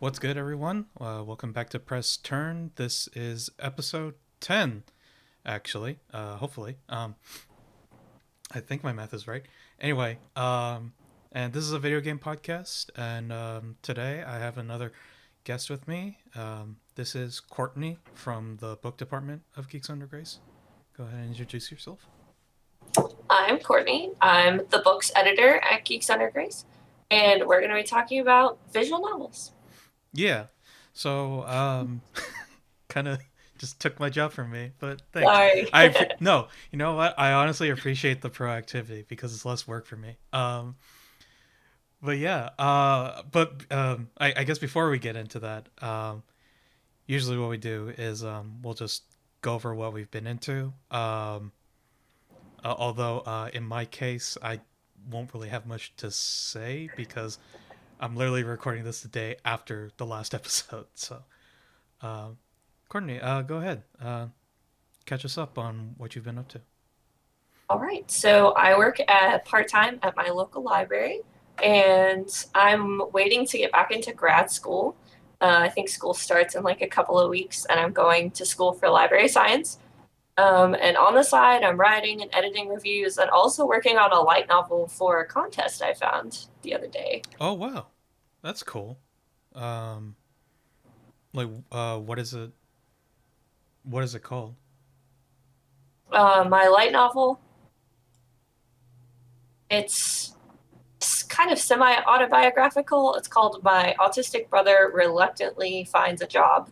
What's good, everyone? Welcome back to Press Turn. This is episode 10, actually. Hopefully. I think my math is right. Anyway, and this is a video game podcast, and today I have another guest with me. This is Courtney from the book department of Geeks Under Grace. Go ahead and introduce yourself. I'm Courtney. I'm the books editor at Geeks Under Grace, and we're going to be talking about visual novels. Yeah. So, kind of just took my job from me, but thanks. Sorry. No, you know what? I honestly appreciate the proactivity because it's less work for me. But yeah, I guess before we get into that, usually what we do is we'll just go over what we've been into. Although in my case, I won't really have much to say because I'm literally recording this the day after the last episode. So, um, Courtney, go ahead. Catch us up on what you've been up to. All right. So I work at part-time at my local library, and I'm waiting to get back into grad school. I think school starts in like a couple of weeks, and I'm going to school for library science. And on the side, I'm writing and editing reviews and also working on a light novel for a contest I found the other day. Oh wow, that's cool. Um, what is it? What is it called? My light novel, it's kind of semi autobiographical. It's called My Autistic Brother Reluctantly Finds a Job.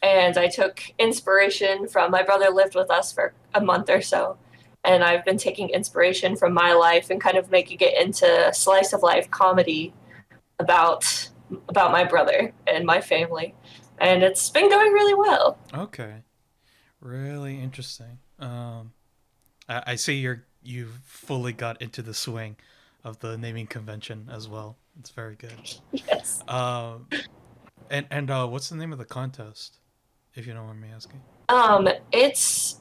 And I took inspiration from my brother lived with us for a month or so. And I've been taking inspiration from my life and kind of making it into slice of life comedy about about my brother and my family. And it's been going really well. Okay, really interesting. I see you've fully got into the swing of the naming convention as well. It's very good. Yes. Um, and what's the name of the contest, if you don't mind me asking? It's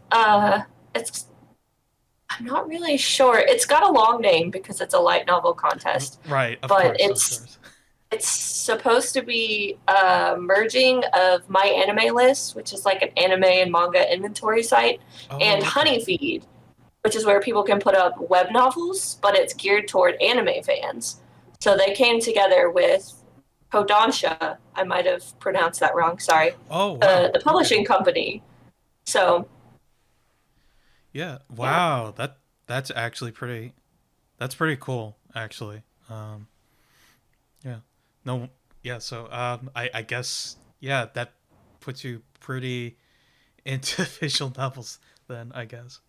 I'm not really sure. It's got a long name because it's a light novel contest, Right, of but course, of it's course. it's supposed to be a merging of MyAnimeList, which is like an anime and manga inventory site, and Oh, okay. Honeyfeed, which is where people can put up web novels, but it's geared toward anime fans. So they came together with Kodansha. I might have pronounced that wrong. Sorry. Oh, The wow. the Okay. publishing company. So Yeah. yeah. Wow. That's actually pretty. That's pretty cool, actually. Yeah. No. Yeah. So I guess yeah that puts you pretty into visual novels then. I guess.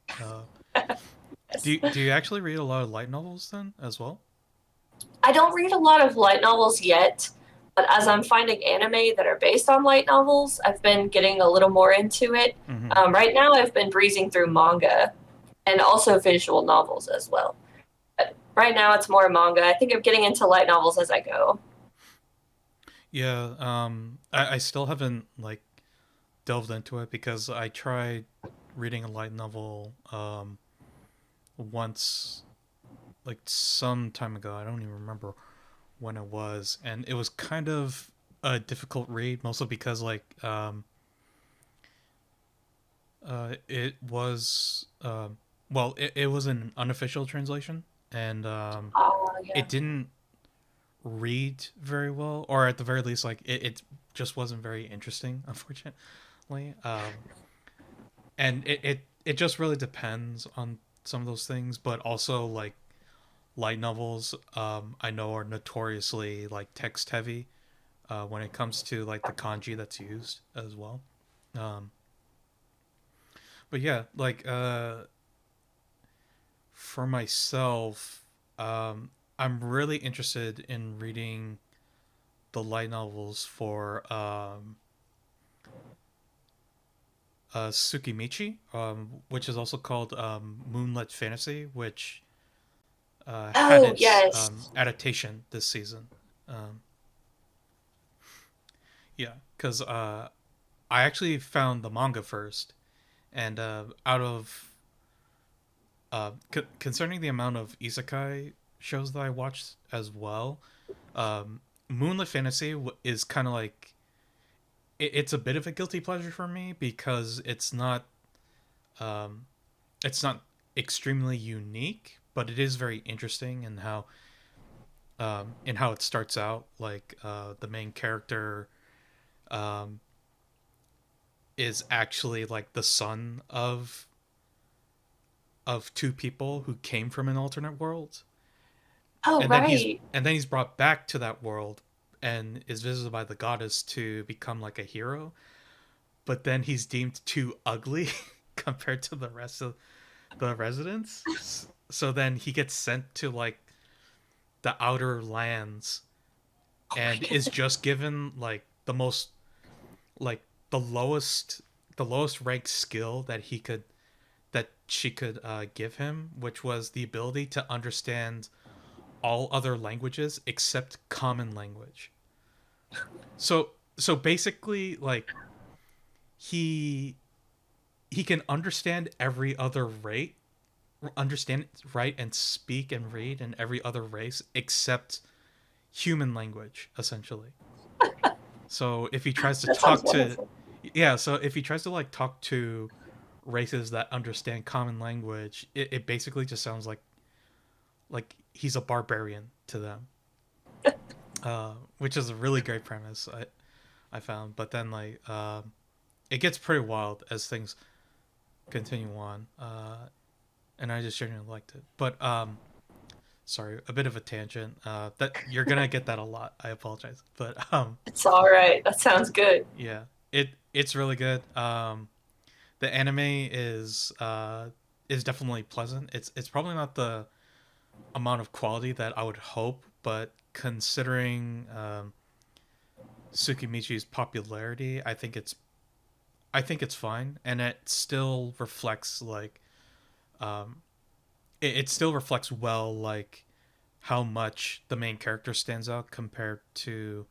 Do you actually read a lot of light novels then as well? I don't read a lot of light novels yet, but as I'm finding anime that are based on light novels, I've been getting a little more into it. Mm-hmm. Right now, I've been breezing through manga and also visual novels as well. But right now, it's more manga. I think I'm getting into light novels as I go. Yeah. I still haven't like delved into it because I tried reading a light novel once like some time ago. I don't even remember when it was, and it was kind of a difficult read, mostly because it was it was an unofficial translation, and Yeah. it didn't read very well, or at the very least, like it just wasn't very interesting, unfortunately. And it just really depends on some of those things, but also like light novels I know are notoriously like text heavy when it comes to like the kanji that's used as well. um but yeah, like for myself, I'm really interested in reading the light novels for Tsukimichi, which is also called Moonlit Fantasy, which had Oh, its yes. adaptation this season. Um, yeah, because I actually found the manga first, and out of concerning the amount of isekai shows that I watched as well, um, Moonlit Fantasy is kind of like it's a bit of a guilty pleasure for me because um, it's not extremely unique, but it is very interesting in how it starts out. Like the main character um, is actually like the son of two people who came from an alternate world, Oh, right. and then he's brought back to that world and is visited by the goddess to become like a hero, but then he's deemed too ugly compared to the rest of the residents. So then he gets sent to like the outer lands Oh my and is goodness. just given like the most like the lowest ranked skill that she could give him, which was the ability to understand all other languages except common language. So basically, like he he can understand every other rate, understand, write, and speak and read in every other race except human language, essentially. So if he tries to That sounds talk to, wonderful. yeah, so if he tries to like talk to races that understand common language, it basically just sounds like he's a barbarian to them, which is a really great premise. I found, but then like it gets pretty wild as things continue on, and I just genuinely liked it. But sorry, a bit of a tangent. That you're gonna get that a lot. I apologize, but It's all right. That sounds good. yeah, it's really good. The anime is definitely pleasant. It's probably not the amount of quality that I would hope, but considering Tsukimichi's popularity, I think it's fine, and it still reflects like um, it still reflects well like how much the main character stands out compared to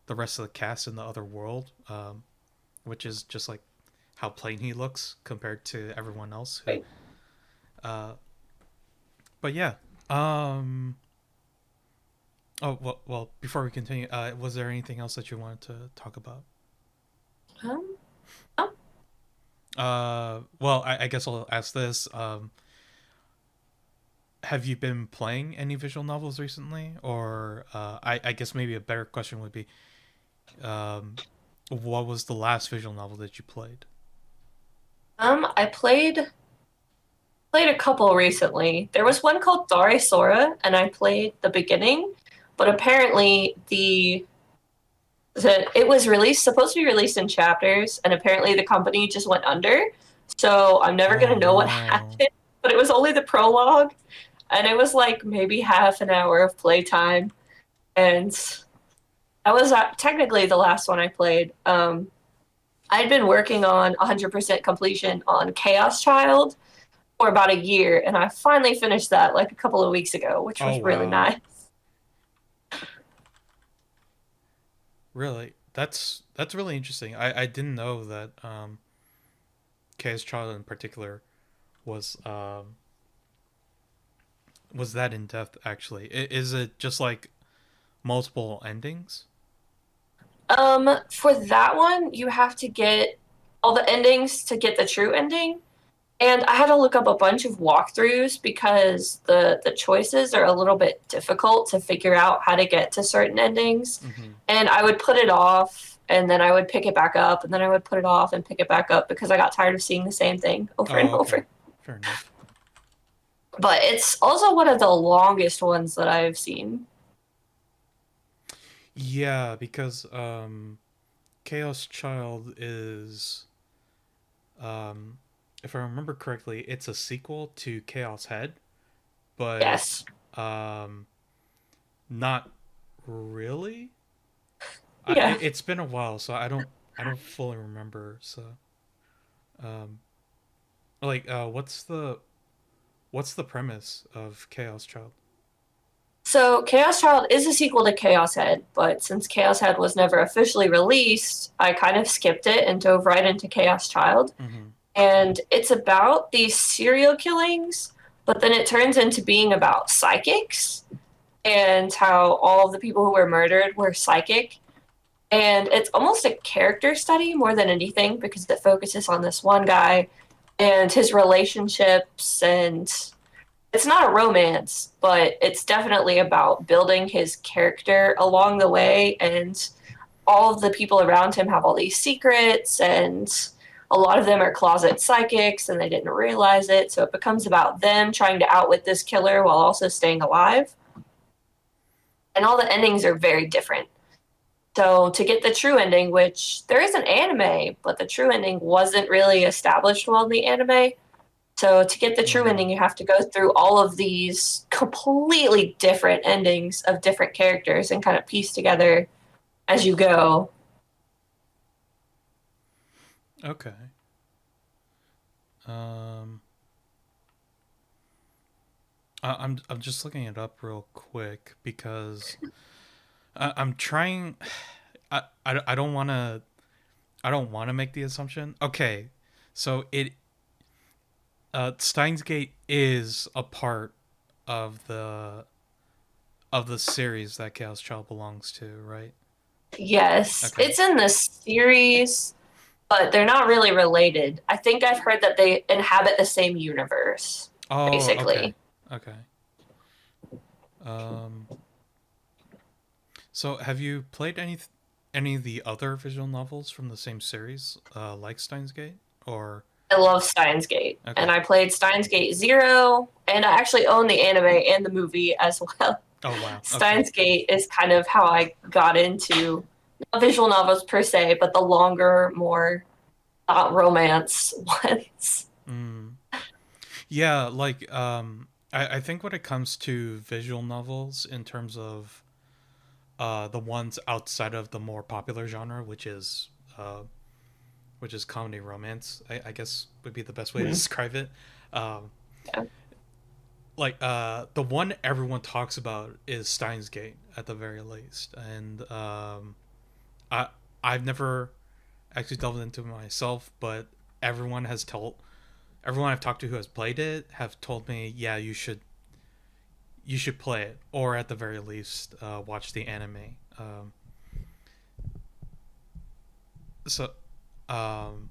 the rest of the cast in the other world, which is just like how plain he looks compared to everyone else. Who, Right. uh, but yeah. Um, oh well. Before we continue, was there anything else that you wanted to talk about? Um, oh, Well, I guess I'll ask this. Have you been playing any visual novels recently? Or I guess maybe a better question would be, um, what was the last visual novel that you played? I played a couple recently. There was one called Dare Sora, and I played the beginning, but apparently it was released supposed to be released in chapters, and apparently the company just went under. So I'm never Oh gonna know what no. happened. But it was only the prologue, and it was like maybe half an hour of playtime, and that was technically the last one I played. I'd been working on 100% completion on Chaos Child for about a year, and I finally finished that like a couple of weeks ago, which Oh was really wow. nice. Really? That's really interesting. I didn't know that Chaos Child in particular was was that in depth actually. Is it just like multiple endings? For that one, you have to get all the endings to get the true ending. And I had to look up a bunch of walkthroughs because the choices are a little bit difficult to figure out how to get to certain endings. Mm-hmm. And I would put it off and then I would pick it back up and then I would put it off and pick it back up because I got tired of seeing the same thing over and Oh, okay. over. Fair enough. But it's also one of the longest ones that I've seen. Yeah, because Chaos Child is um if I remember correctly, it's a sequel to Chaos Head, but Yes. um not really. Yeah. It's been a while, so I don't fully remember. So um like what's the premise of Chaos Child? So Chaos Child is a sequel to Chaos Head, but since Chaos Head was never officially released, I kind of skipped it and dove right into Chaos Child. Mm-hmm. And it's about these serial killings, but then it turns into being about psychics. and how all of the people who were murdered were psychic. And it's almost a character study more than anything because it focuses on this one guy and his relationships. And it's not a romance, but it's definitely about building his character along the way. And all of the people around him have all these secrets, and a lot of them are closet psychics and they didn't realize it. So it becomes about them trying to outwit this killer while also staying alive. And all the endings are very different. So to get the true ending, which there is an anime, but the true ending wasn't really established well in the anime. So to get the true Mm. ending, you have to go through all of these completely different endings of different characters and kind of piece together as you go. Okay. Um, I'm just looking it up real quick because I'm trying. I don't want to. I don't want to make the assumption. Okay, so Steins Gate is a part of the series that Chaos Child belongs to, right? Yes, Okay. it's in the series, but they're not really related. I think I've heard that they inhabit the same universe, Oh, okay. basically. Okay. Um, so have you played any of the other visual novels from the same series, like Steins Gate, or I love Steins Gate, okay? and I played Steins Gate Zero, and I actually own the anime and the movie as well. Oh wow. Okay. Steins Gate is kind of how I got into not visual novels per se, but the longer, more not romance ones. Mm. Yeah, like I think when it comes to visual novels in terms of the ones outside of the more popular genre, which is comedy romance, I guess would be the best way to Mhm. describe it. Um, Yeah. like the one everyone talks about is Steins Gate at the very least, and I I've never actually delved into it myself, but everyone has told everyone I've talked to who has played it have told me, yeah, you should play it, or at the very least, watch the anime. So, um,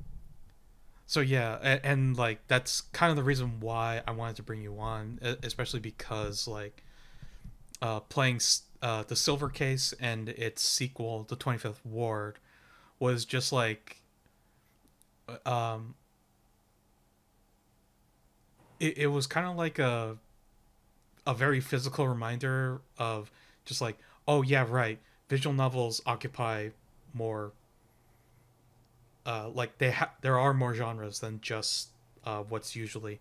so yeah, and like that's kind of the reason why I wanted to bring you on, especially because like playing the Silver Case and its sequel, the 25th Ward, was just like um, it was kind of like a very physical reminder of just like, oh yeah, right, visual novels occupy more like there are more genres than just what's usually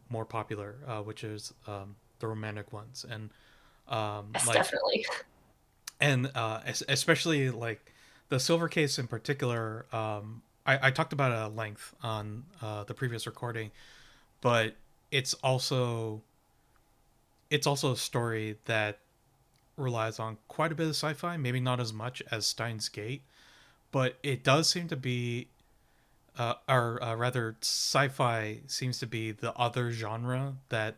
more popular, which is the romantic ones, and Yes, like definitely. and especially like the Silver Case in particular. I talked about it at length on the previous recording, but it's also it's also a story that relies on quite a bit of sci-fi, maybe not as much as Steins Gate, but it does seem to be or rather sci-fi seems to be the other genre that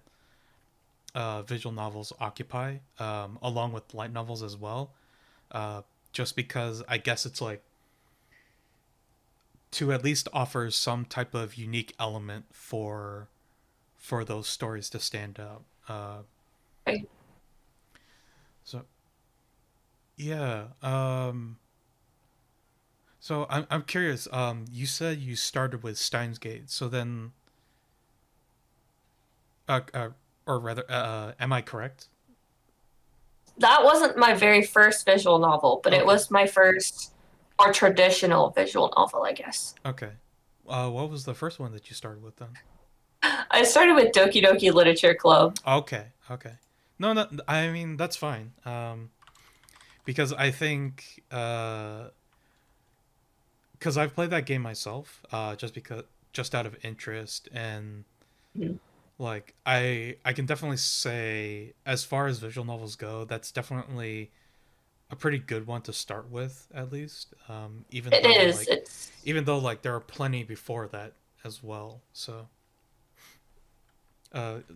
visual novels occupy, along with light novels as well, just because I guess it's like to at least offer some type of unique element for those stories to stand out. Right. So yeah. So I'm curious. You said you started with Steins Gate. So then, uh, uh or rather, am I correct? That wasn't my very first visual novel, but it Okay. was my first more traditional visual novel, I guess. Okay. What was the first one that you started with then? I started with Doki Doki Literature Club. Okay. Okay. No, no. I mean that's fine. Because I think because I've played that game myself. Just out of interest, and Mhm. like I can definitely say as far as visual novels go, that's definitely a pretty good one to start with, at least. It is. It's Even though like there are plenty before that as well. So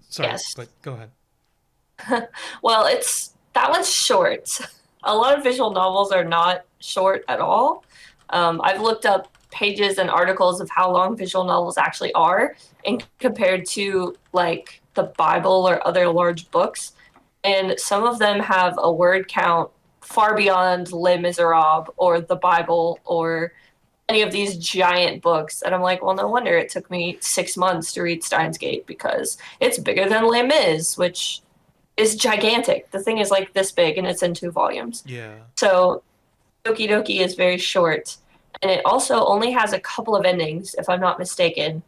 sorry, yes. but go ahead. Well, it's that one's short. A lot of visual novels are not short at all. I've looked up pages and articles of how long visual novels actually are, and compared to like the Bible or other large books, and some of them have a word count far beyond Les Miserables or the Bible or any of these giant books. And I'm like, well, no wonder it took me 6 months to read Steins Gate because it's bigger than Les Mis, which is gigantic. The thing is like this big and it's in 2 volumes. Yeah. So Doki Doki is very short. And it also only has a couple of endings, if I'm not mistaken.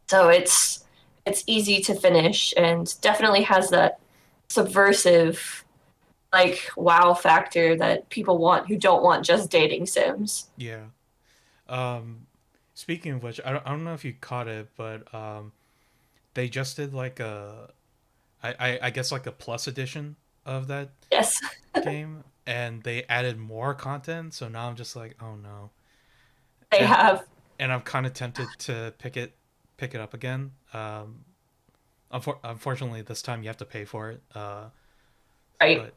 So it's easy to finish and definitely has that subversive like wow factor that people want who don't want just dating sims. Yeah. Um, Speaking of which, I don't know if you caught it, but they just did like I guess like a plus edition of that Yes, game, and they added more content. So now I'm just like, oh no, they and have. and I'm kind of tempted to pick it up again. Unfortunately, this time you have to pay for it. Right. But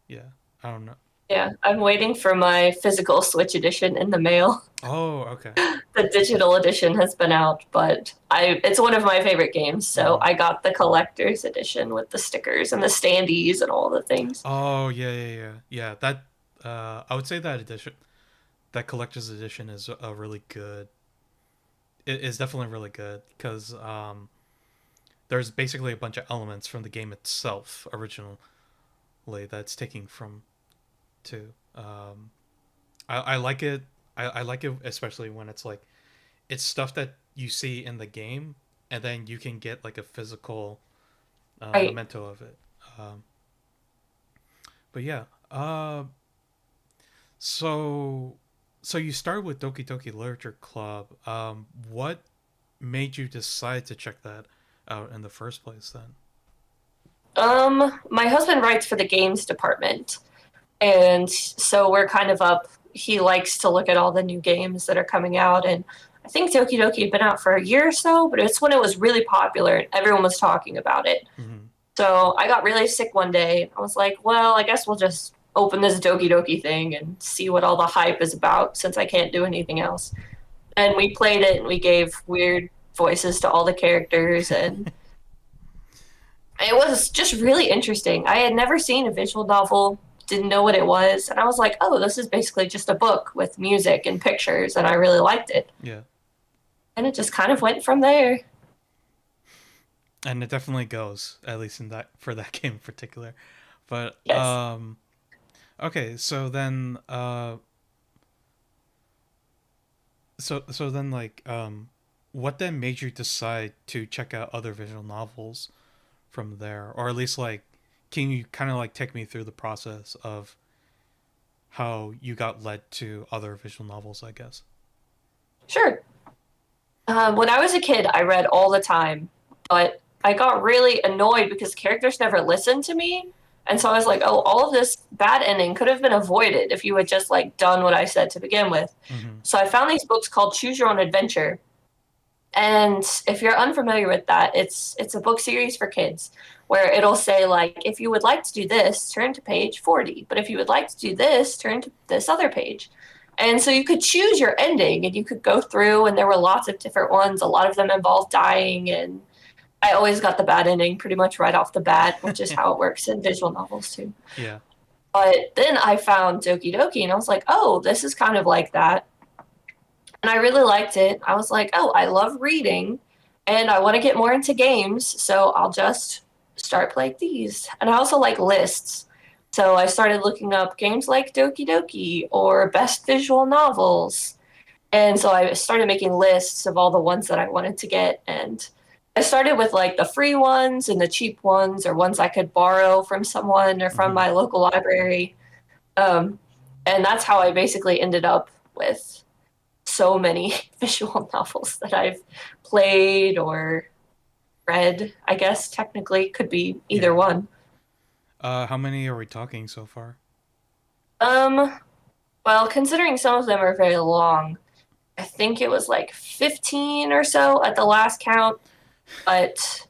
yeah, I don't know. Yeah, I'm waiting for my physical Switch edition in the mail. Oh, okay. The digital edition has been out, but I it's one of my favorite games, so Hmm. I got the collector's edition with the stickers and the standees and all the things. Oh, yeah, yeah, yeah, yeah. That I would say that edition, that collector's edition, is a really good. It is definitely really good because there's basically a bunch of elements from the game itself originally that's taking from too. I like it. I like it especially when it's like it's stuff that you see in the game, and then you can get like a physical Right. memento of it. Um, but yeah, so so you started with Doki Doki Literature Club. What made you decide to check that out in the first place then? My husband writes for the games department, and so we're kind of up. He likes to look at all the new games that are coming out, and I think Doki Doki had been out for a year or so, but it's when it was really popular and everyone was talking about it. Hmm. So I got really sick one day. I was like, well, I guess we'll just open this Doki Doki thing and see what all the hype is about since I can't do anything else. And we played it and we gave weird voices to all the characters, and it was just really interesting. I had never seen a visual novel, didn't know what it was, and I was like, oh, this is basically just a book with music and pictures, and I really liked it. Yeah, And it just kind of went from there. and it definitely goes at least in that for that game in particular. But Yes. okay, so then so then like what then made you decide to check out other visual novels from there, or at least like can you kind of like take me through the process of how you got led to other visual novels, I guess. Sure. When I was a kid, I read all the time, but I got really annoyed because characters never listened to me. And so I was like, oh, all of this bad ending could have been avoided if you had just like done what I said to begin with. Hmm. So I found these books called Choose Your Own Adventure. And if you're unfamiliar with that, it's a book series for kids where it'll say like if you would like to do this, turn to page 40, but if you would like to do this, turn to this other page. And so you could choose your ending and you could go through and there were lots of different ones. A lot of them involved dying, and I always got the bad ending pretty much right off the bat, which is how it works in visual novels too. Yeah. But then I found Doki Doki and I was like, "Oh, this is kind of like that." And I really liked it. I was like, oh, I love reading and I want to get more into games, so I'll just start playing these. And I also like lists. So I started looking up games like Doki Doki or best visual novels. And so I started making lists of all the ones that I wanted to get. And I started with like the free ones and the cheap ones or ones I could borrow from someone or from Hmm. my local library. Um, and that's how I basically ended up with so many visual novels that I've played or read. I guess technically could be either Yeah. one. How many are we talking so far? Um, well, considering some of them are very long, I think it was like 15 or so at the last count, but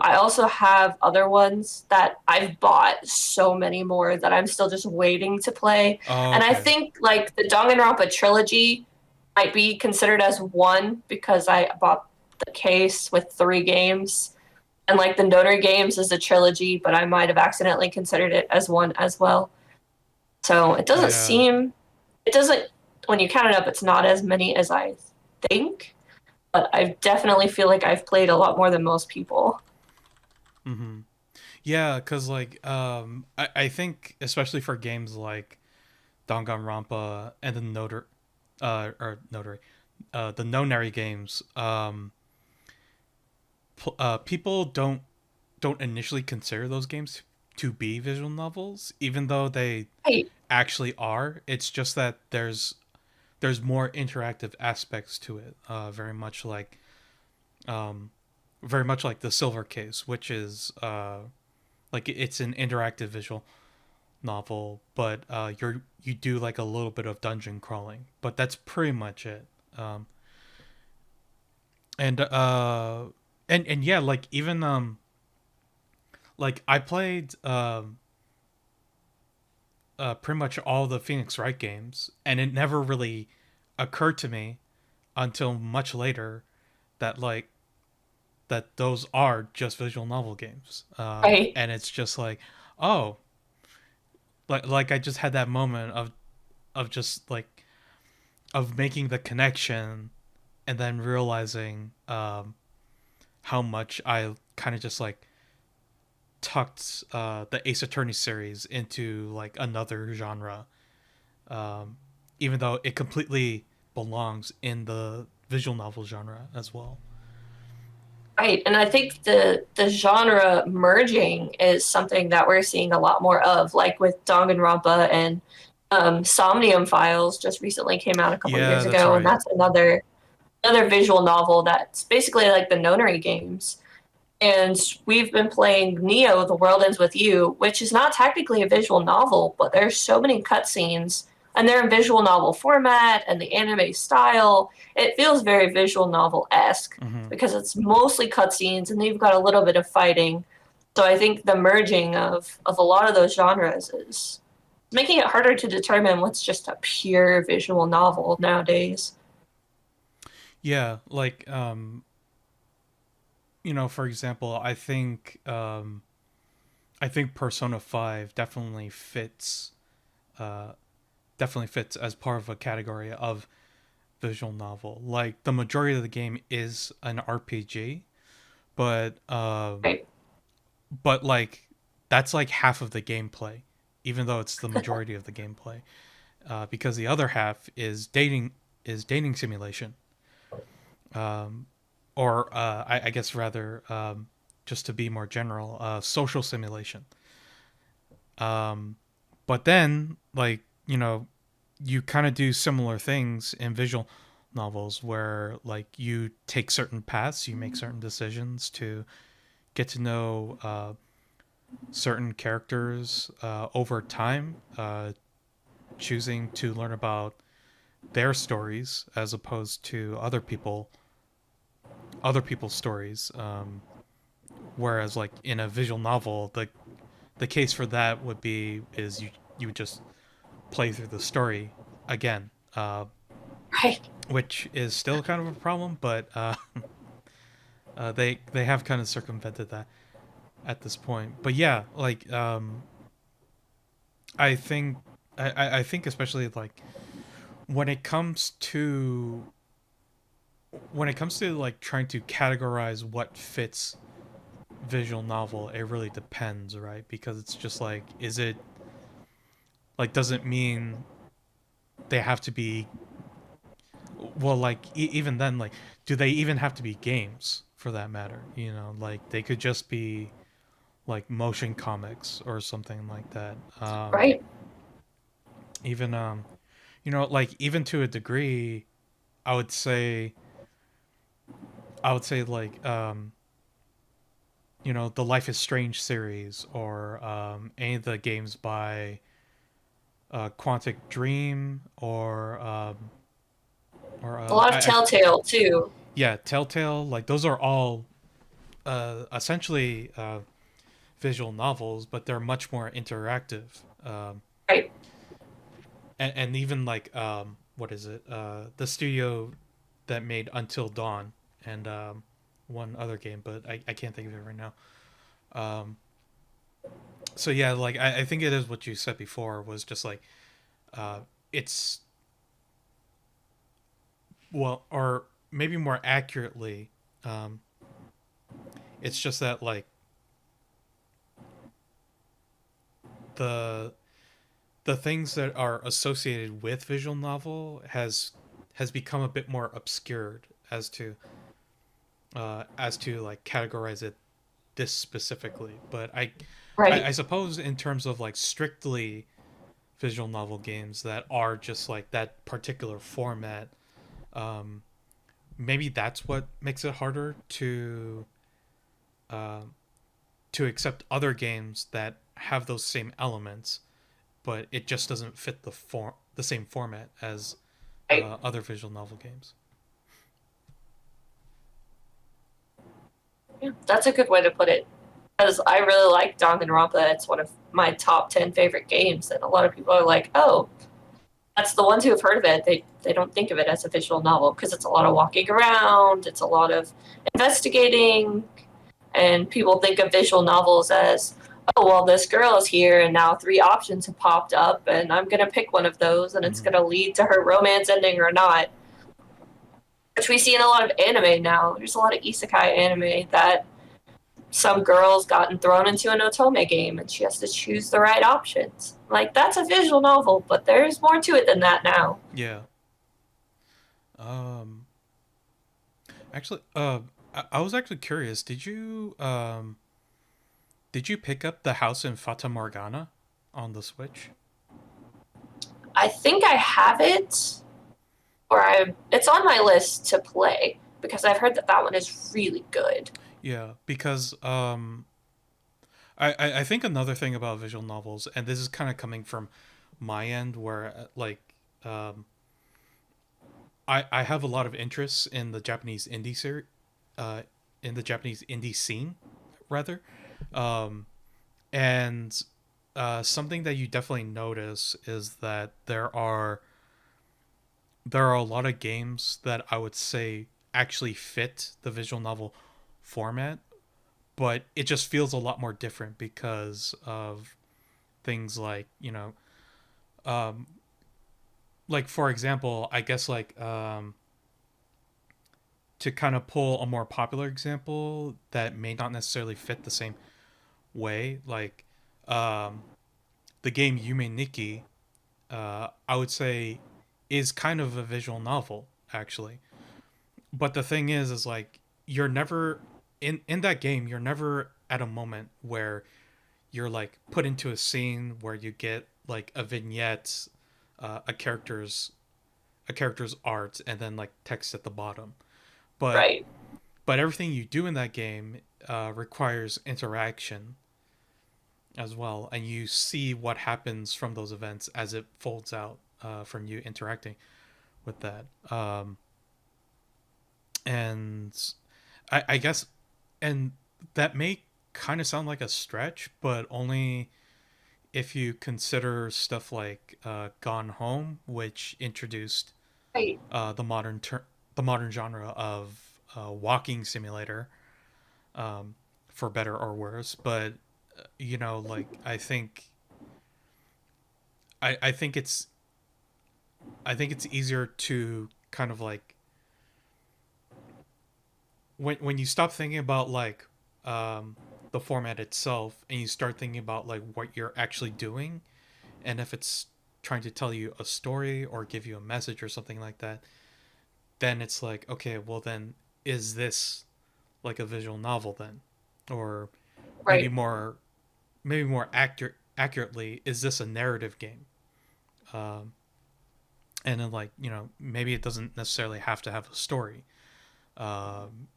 I also have other ones that I've bought so many more that I'm still just waiting to play. Oh, And I okay. think like the Danganronpa trilogy might be considered as one because I bought the case with 3 games. And like the Notary games is a trilogy, but I might have accidentally considered it as one as well. So Yeah. it doesn't, when you count it up, it's not as many as I think, but I definitely feel like I've played a lot more than most people. Mm-hmm. Yeah, cause like I think especially for games like Danganronpa and the Notary, the Nonary games, people don't initially consider those games to be visual novels, even though they Right. actually are. It's just that there's more interactive aspects to it. Um, very much like the Silver Case, which is like it's an interactive visual novel, but you do like a little bit of dungeon crawling, but that's pretty much it. Um, and and yeah, like even like I played pretty much all the Phoenix Wright games, and it never really occurred to me until much later that that those are just visual novel games. Right. And it's just like, oh, like I just had that moment of just like of making the connection, and then realizing how much I kind of just like tucked the Ace Attorney series into like another genre, um, even though it completely belongs in the visual novel genre as well. Right. And I think the genre merging is something that we're seeing a lot more of, like with Danganronpa and Somnium Files just recently came out a couple Yeah, years that's ago, and right. that's another visual novel that's basically like the Nonary games. And we've been playing Neo, The World Ends With You, which is not technically a visual novel, but there's so many cutscenes, and they're in visual novel format and the anime style. It feels very visual novel esque Hmm. because it's mostly cutscenes and they've got a little bit of fighting. So I think the merging of a lot of those genres is making it harder to determine what's just a pure visual novel nowadays. Yeah, like for example, I think Persona 5 uh definitely fits as part of a category of visual novel. Like the majority of the game is an RPG, but Right. like that's like half of the gameplay, even though it's the majority of the gameplay. Because the other half is dating simulation, um, or I guess rather, just to be more general, social simulation. Um, but then, like you kind of do similar things in visual novels, where like you take certain paths, you make certain decisions to get to know certain characters over time, choosing to learn about their stories as opposed to other people's stories. Whereas like in a visual novel, the case for that would be is you would just play through the story again, Right. which is still kind of a problem, but they have kind of circumvented that at this point. But yeah, like I think I think especially like when it comes to like trying to categorize what fits visual novel, it really depends, right? Because it's just like, is it like, does it mean they have to be, well, like even then, like, do they even have to be games for that matter? Like they could just be like motion comics or something like that. Right. Even like even to a degree, I would say like the Life is Strange series, or any of the games by Quantic Dream, or A lot of Telltale too. yeah, Telltale. Like those are all essentially visual novels, but they're much more interactive. Um, Right. and even like what is it? The studio that made Until Dawn and one other game, but I can't think of it right now. Um, so yeah, like I think it is what you said before was just like uh, it's well, or maybe more accurately, um, it's just that like the the things that are associated with visual novel has become a bit more obscured as to like categorize it this specifically. But I Right. suppose in terms of like strictly visual novel games that are just like that particular format, um, maybe that's what makes it harder um, to accept other games that have those same elements, but it just doesn't fit the same format as Right. other visual novel games. Yeah, that's a good way to put it. Because I really like Danganronpa. It's one of my top 10 favorite games. And a lot of people are like, oh, that's the ones who have heard of it. They don't think of it as a visual novel because it's a lot of walking around, it's a lot of investigating, and people think of visual novels as, oh, well, this girl is here, and now three options have popped up, and I'm going to pick one of those, and it's Mm-hmm. going to lead to her romance ending or not, which we see in a lot of anime now. There's a lot of isekai anime that some girl's gotten thrown into an otome game and she has to choose the right options. Like, that's a visual novel, but there's more to it than that now. Yeah. Um. Actually, I was actually curious. Did you pick up the house in Fata Morgana on the Switch? I think I have it, or it's on my list to play because I've heard that that one is really good. Yeah, because I think another thing about visual novels, and this is kind of coming from my end, where like um, I have a lot of interests in the Japanese indie uh, in the Japanese indie scene, rather, um, and something that you definitely notice is that there are a lot of games that I would say actually fit the visual novel format, but it just feels a lot more different because of things like um, like for example, I guess like to kind of pull a more popular example that may not necessarily fit the same way, like um, the game Yume Nikki, I would say is kind of a visual novel actually. But the thing is like you're never in that game. You're never at a moment where you're like put into a scene where you get like a vignette, a character's art, and then like text at the bottom. But Right, everything you do in that game requires interaction as well, and you see what happens from those events as it folds out from you interacting with that. And I guess, and that may kind of sound like a stretch, but only if you consider stuff like Gone Home, which introduced right, uh, the modern ter- the modern genre of walking simulator, um, for better or worse. But like I think it's easier to kind of like when you stop thinking about like um, the format itself and you start thinking about like what you're actually doing, and if it's trying to tell you a story or give you a message or something like that, then it's like, okay, well then is this like a visual novel then, or maybe right. more accurately, is this a narrative game? Um, and then like maybe it doesn't necessarily have to have a story. Um,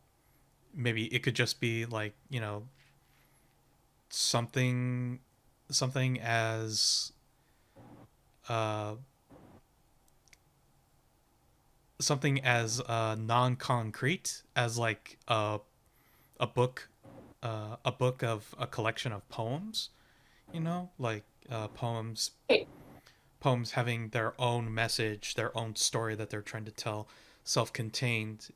Maybe it could just be like something something as uh, non-concrete as like a book a book of a collection of poems, like poems Right. poems having their own message, their own story that they're trying to tell, self-contained,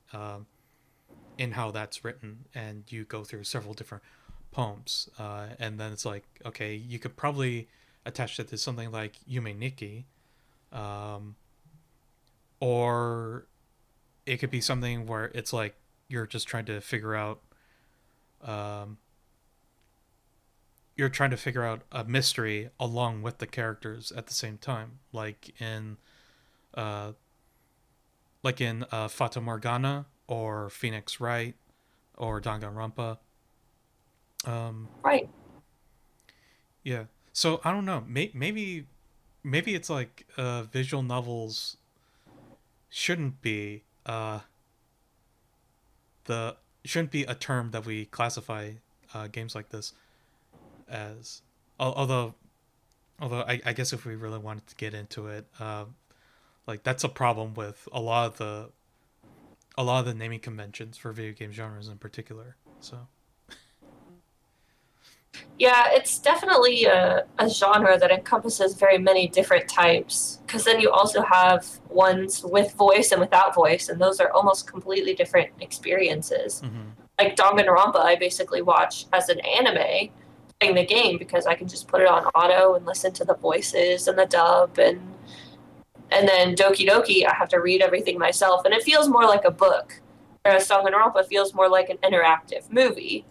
in how that's written, and you go through several different poems, and then it's like, okay, you could probably attach it to something like Yume Nikki, um, or it could be something where it's like you're just trying to figure out, um, you're trying to figure out a mystery along with the characters at the same time, uh, Fata Morgana or Phoenix Wright or Danganronpa. Um, Right. yeah. So I don't know. Maybe it's like visual novels shouldn't be the shouldn't be a term that we classify games like this as. Although I guess if we really wanted to get into it, like that's a problem with a lot of the naming conventions for video game genres in particular. So Yeah, it's definitely a genre that encompasses very many different types. Because then you also have ones with voice and without voice, and those are almost completely different experiences. mm-hmm. Like Danganronpa, I basically watch as an anime playing the game because I can just put it on auto and listen to the voices and the dub, and then Doki Doki, I have to read everything myself, and it feels more like a book. Whereas Danganronpa feels more like an interactive movie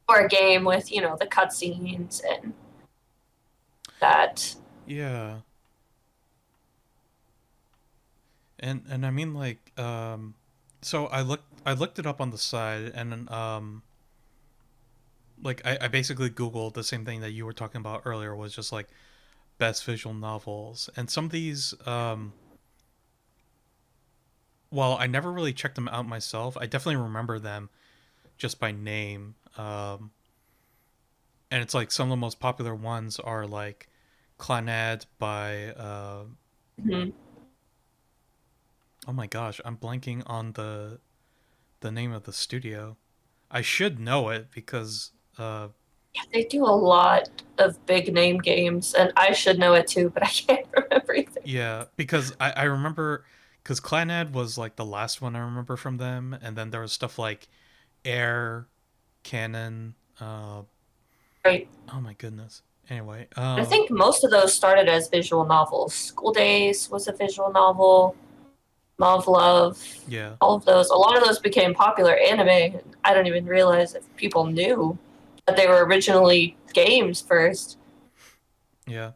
or a game with the cutscenes and that. Yeah, and I mean like so I looked it up on the side, and like I basically googled the same thing that you were talking about earlier, was just like best visual novels, and some of these, well, I never really checked them out myself. I definitely remember them just by name. And it's like some of the most popular ones are like Clanad by Mhm. oh my gosh, I'm blanking on the name of the studio. I should know it because Yeah, they do a lot of big name games, and I should know it too, but I can't remember anything. yeah, because I remember, because Clanad was like the last one I remember from them, and then there was stuff like Air, Canon, Right. oh my goodness. Anyway, I think most of those started as visual novels. School Days was a visual novel. Love Love, yeah, all of those. A lot of those became popular anime. I don't even realize if people knew that they were originally games first. yeah.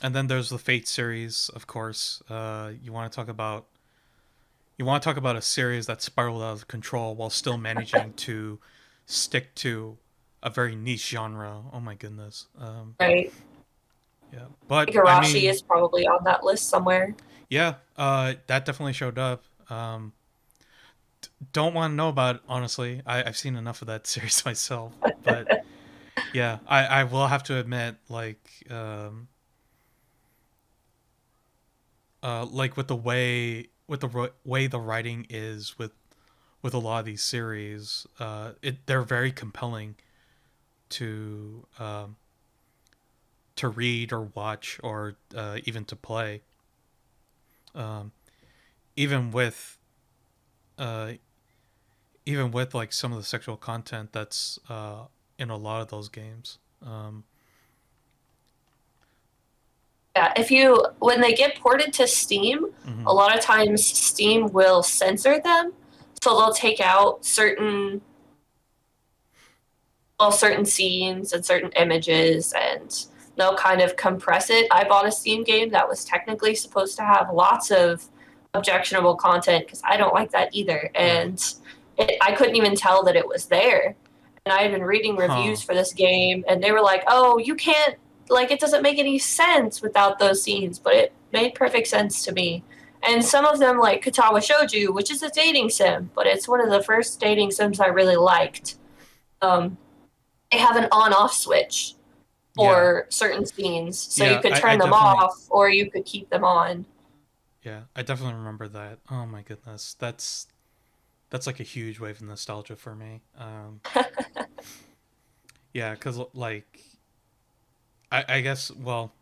And then there's the Fate series, of course. You want to talk about a series that spiraled out of control while still managing to stick to a very niche genre. Oh my goodness. Right. Yeah, but I Igarashi mean, is probably on that list somewhere. yeah, that definitely showed up. Don't want to know about it, honestly. I've seen enough of that series myself, but yeah, I will have to admit, like with the way the writing is with a lot of these series, they're very compelling to to read or watch, or even to play. Um, even with uh, even with like some of the sexual content that's in a lot of those games. Yeah, when they get ported to Steam, a Mhm. lot of times Steam will censor them, so they'll take out certain scenes and certain images, and they'll kind of compress it. I bought a Steam game that was technically supposed to have lots of objectionable content because I don't like that either, Right. and I couldn't even tell that it was there. And I had been reading Huh. reviews for this game, and they were like, "Oh, you can't, like, it doesn't make any sense without those scenes," but it made perfect sense to me. And some of them, like Katawa Shouju, which is a dating sim, but it's one of the first dating sims I really liked. Um, they have an on-off switch Yeah. for certain scenes, so you Yeah. could I turn them definitely. off or you could keep them on. Yeah. I definitely remember that. Oh my goodness. that's like a huge wave of nostalgia for me. Yeah, because like I guess well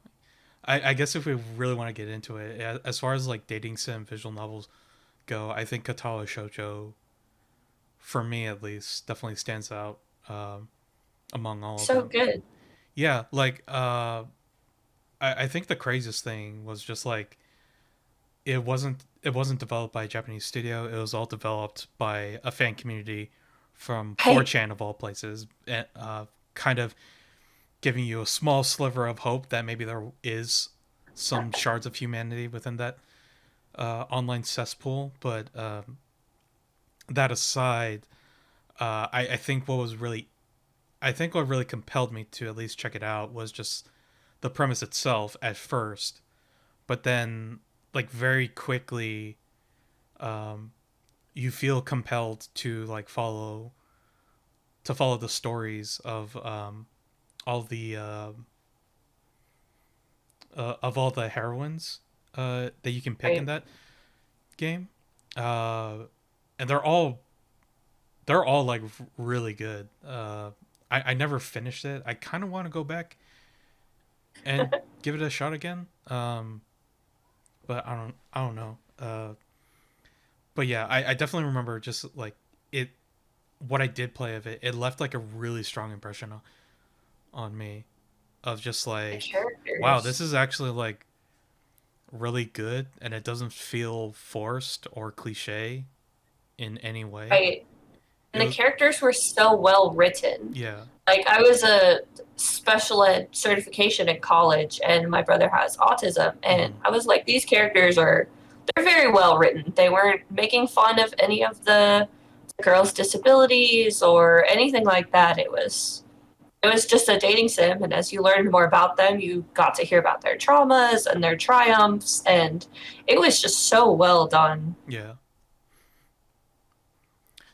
I guess if we really want to get into it, as far as like dating sim visual novels go, I think Katawa Shoujo, for me at least, definitely stands out among all of So them. good. Yeah, like I think the craziest thing was just like it wasn't developed by a Japanese studio. It was all developed by a fan community from Right. 4chan of all places, kind of giving you a small sliver of hope that maybe there is some shards of humanity within that online cesspool. But that aside, I think I think what really compelled me to at least check it out was just the premise itself at first, but then like very quickly, um, you feel compelled to like follow the stories all the of all the heroines that you can pick in Right. that game, uh, and they're all like really good. I never finished it. I kind of want to go back and give it a shot again. But I don't know. But yeah, I definitely remember just like it. What I did play of it, it left like a really strong impression on me of just The like, wow, this characters. is actually like really good, and it doesn't feel forced or cliche in any way. Right. It And the was characters were so well written. yeah. Like I was a special ed certification in college and my brother has autism and Hmm. I was like these characters are they're very well written. They weren't making fun of any of the girls' disabilities or anything like that. It was just a dating sim and as you learned more about them, you got to hear about their traumas and their triumphs and it was just so well done. Yeah.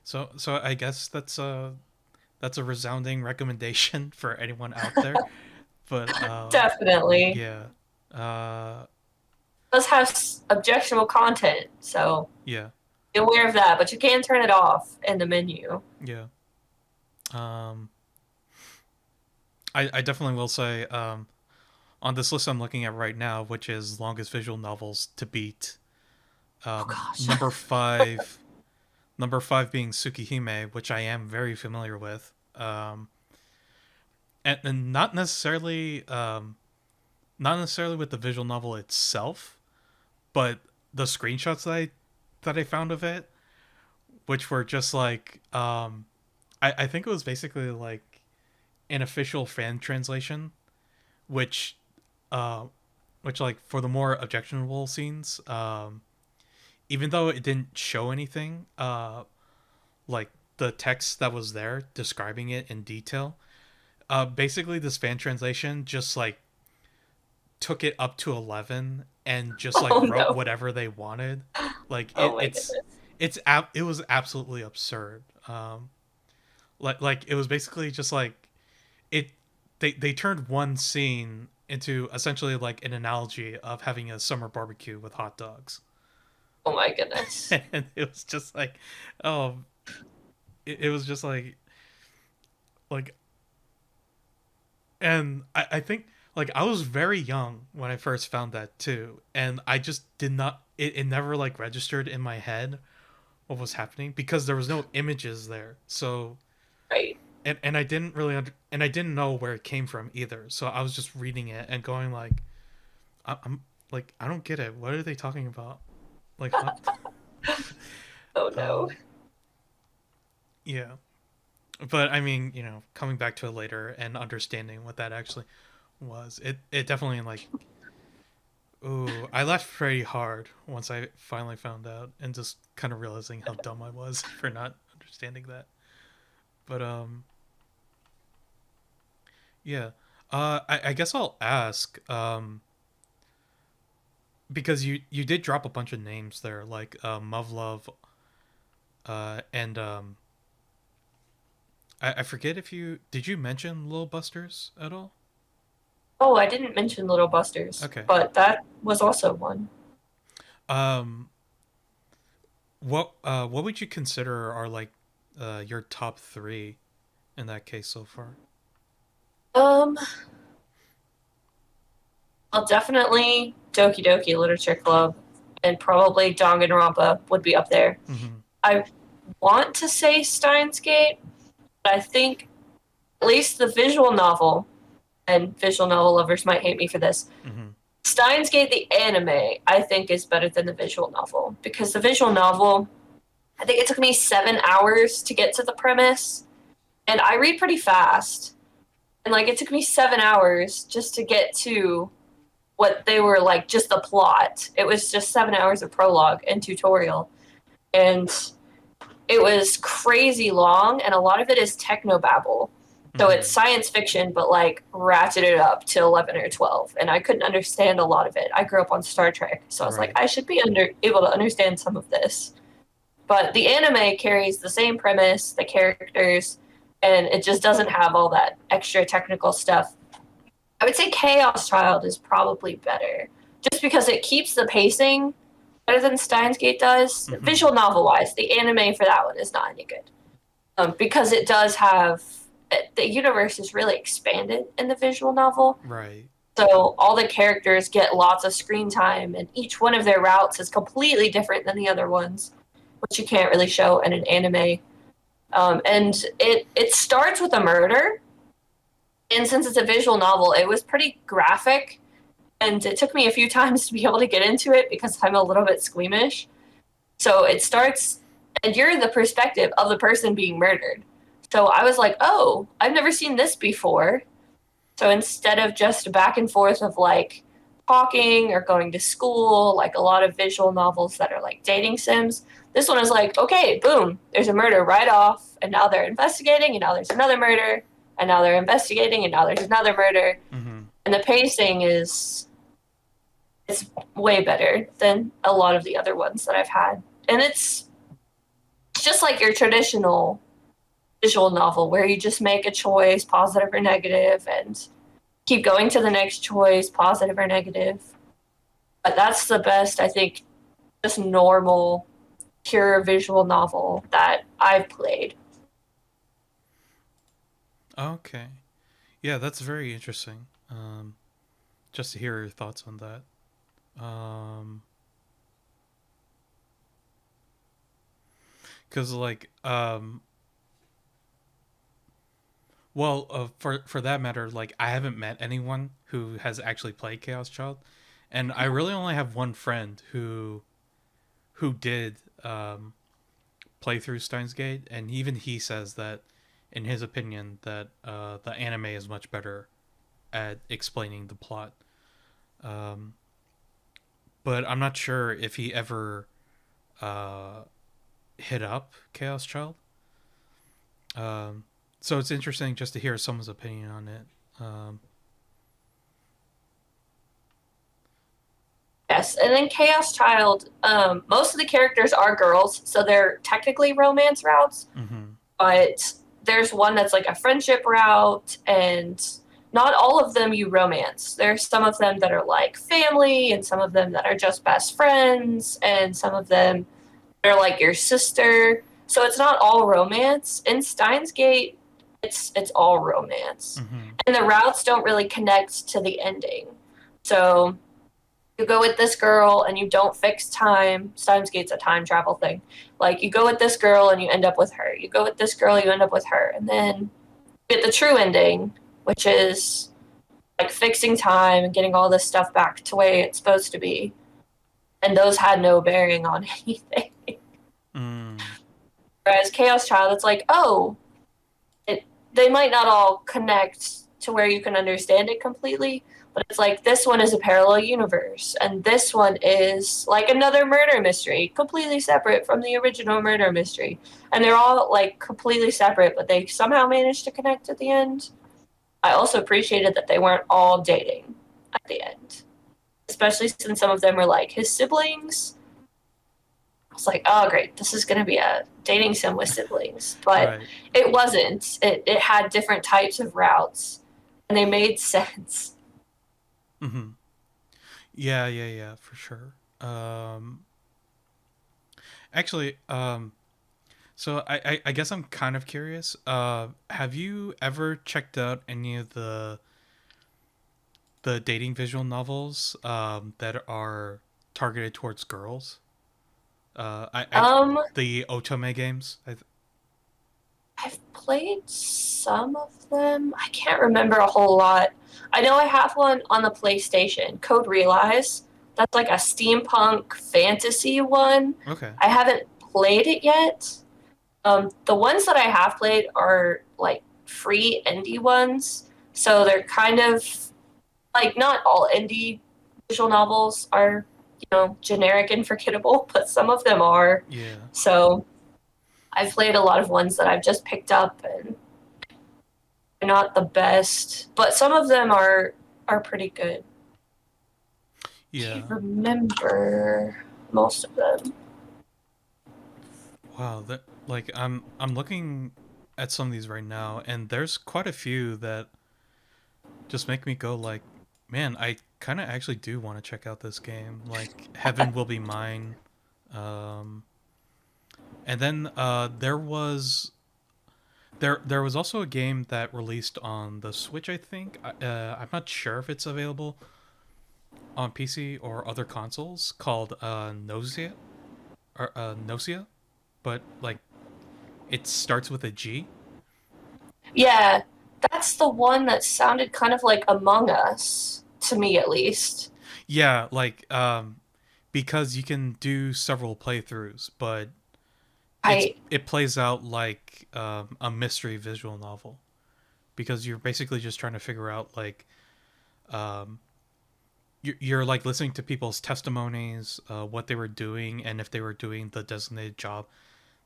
So I guess that's a resounding recommendation for anyone out there. But Definitely. yeah. Uh It does have objectionable content, so yeah. be aware of that, but you can turn it off in the menu. Yeah. Um I definitely will say on this list I'm looking at right now, which is longest visual novels to beat, Oh gosh. number 5, number 5 being Tsukihime, which I am very familiar with. And not necessarily with the visual novel itself, but the screenshots that I found of it, which were just like I think it was basically like an official fan translation, which uh which like for the more objectionable scenes, even though it didn't show anything, like the text that was there describing it in detail, basically this fan translation just like took it up to 11 and just like Oh wrote no. whatever they wanted. Like Oh my goodness. it was absolutely absurd. Like it was basically just like it they turned one scene into essentially like an analogy of having a summer barbecue with hot dogs. Oh my goodness. And it was just like, oh, it was just like and I think like I was very young when I first found that too, and I just did not it never like registered in my head what was happening because there was no images there. So Right. and I didn't really and I didn't know where it came from either. So I was just reading it and going like, I'm like I don't get it. What are they talking about? Like what? Oh no. Um, yeah, but I mean, coming back to it later and understanding what that actually was, it definitely like, ooh, I laughed pretty hard once I finally found out and just kind of realizing how dumb I was for not understanding that. But yeah, I guess I'll ask because you did drop a bunch of names there like Muvlove and I forget if you mention Lil Busters at all. Oh, I didn't mention Little Busters, Okay. but that was also one. Um, what would you consider are like your top three in that case so far? Um, well, definitely Doki Doki Literature Club, and probably Danganronpa would be up there. Mm-hmm. I want to say Steins Gate, but I think at least the visual novel, and visual novel lovers might hate me for this. Mm-hmm. Steins Gate, the anime, I think is better than the visual novel because the visual novel, I think it took me 7 hours to get to the premise, and I read pretty fast, and like it took me 7 hours just to get to what they were like, just the plot. It was just 7 hours of prologue and tutorial, and it was crazy long, and a lot of it is technobabble. So it's Mm-hmm. science fiction, but like ratcheted up to 11 or 12. And I couldn't understand a lot of it. I grew up on Star Trek, so I was like, Right. I should be able to understand some of this. But the anime carries the same premise, the characters, and it just doesn't have all that extra technical stuff. I would say Chaos Child is probably better, just because it keeps the pacing better than Steins Gate does. Mm-hmm. Visual novel wise, the anime for that one is not any good, because it does have the universe is really expanded in the visual novel. Right. So all the characters get lots of screen time, and each one of their routes is completely different than the other ones, which you can't really show in an anime. And it starts with a murder, and since it's a visual novel, it was pretty graphic, and it took me a few times to be able to get into it because I'm a little bit squeamish. So it starts, and you're in the perspective of the person being murdered. So I was like, oh, I've never seen this before. So instead of just back and forth of like talking or going to school, like a lot of visual novels that are like dating sims, this one is like, okay, boom, there's a murder right off, and now they're investigating, and now there's another murder, and now they're investigating, and now there's another murder. Mm-hmm. And the pacing is way better than a lot of the other ones that I've had. And it's just like your traditional visual novel where you just make a choice, positive or negative, and keep going to the next choice, positive or negative. But that's the best, I think, just normal, pure visual novel that I've played. Okay. Yeah, that's very interesting. Just to hear your thoughts on that. Um, because like well, for that matter, like I haven't met anyone who has actually played Chaos Child, and I really only have one friend who did play through Steins Gate, and even he says that, in his opinion, that the anime is much better at explaining the plot. Um, but I'm not sure if he ever uh, hit up Chaos Child. Um, so it's interesting just to hear someone's opinion on it. Um, Yes, and then Chaos Child, most of the characters are girls, so they're technically romance routes, mm-hmm. but there's one that's like a friendship route, and not all of them you romance. There's some of them that are like family, and some of them that are just best friends, and some of them are like your sister. So it's not all romance. In Steins Gate, it's all romance, Mm-hmm. and the routes don't really connect to the ending. So you go with this girl and you don't fix time. Steins Gate's a time travel thing. Like you go with this girl and you end up with her. You go with this girl, you end up with her, and then you get the true ending, which is like fixing time and getting all this stuff back to the way it's supposed to be. And those had no bearing on anything. Mm. Whereas Chaos Child, it's like, oh, it they might not all connect to where you can understand it completely, but it's like this one is a parallel universe, and this one is like another murder mystery, completely separate from the original murder mystery. And they're all like completely separate, but they somehow managed to connect at the end. I also appreciated that they weren't all dating at the end, especially since some of them were like his siblings. I was like, oh, great, this is going to be a dating sim with siblings. But Right. it wasn't. It had different types of routes, and they made sense. Mm-hmm. Yeah, yeah, yeah, for sure. Um, Actually, so I guess I'm kind of curious. Have you ever checked out any of the dating visual novels that are targeted towards girls? I Um, the Otome games. I've played some of them. I can't remember a whole lot. I know I have one on the PlayStation, Code Realize. That's like a steampunk fantasy one. Okay. I haven't played it yet. The ones that I have played are like free indie ones, so they're kind of like not all indie visual novels are, generic and forgettable, but some of them are. Yeah. So I've played a lot of ones that I've just picked up and they're not the best, but some of them are pretty good. Yeah. Can't remember most of them. Wow. That like I'm looking at some of these right now, and there's quite a few that just make me go like, man, I kind of actually do want to check out this game. Like Heaven Will Be Mine. Um, and then there was also a game that released on the Switch. I think I'm not sure if it's available on PC or other consoles called Nausea, but like it starts with a G. Yeah, that's the one that sounded kind of like Among Us, to me at least. Yeah, like because you can do several playthroughs, but I it plays out like a mystery visual novel because you're basically just trying to figure out like um, you're like listening to people's testimonies, what they were doing, and if they were doing the designated job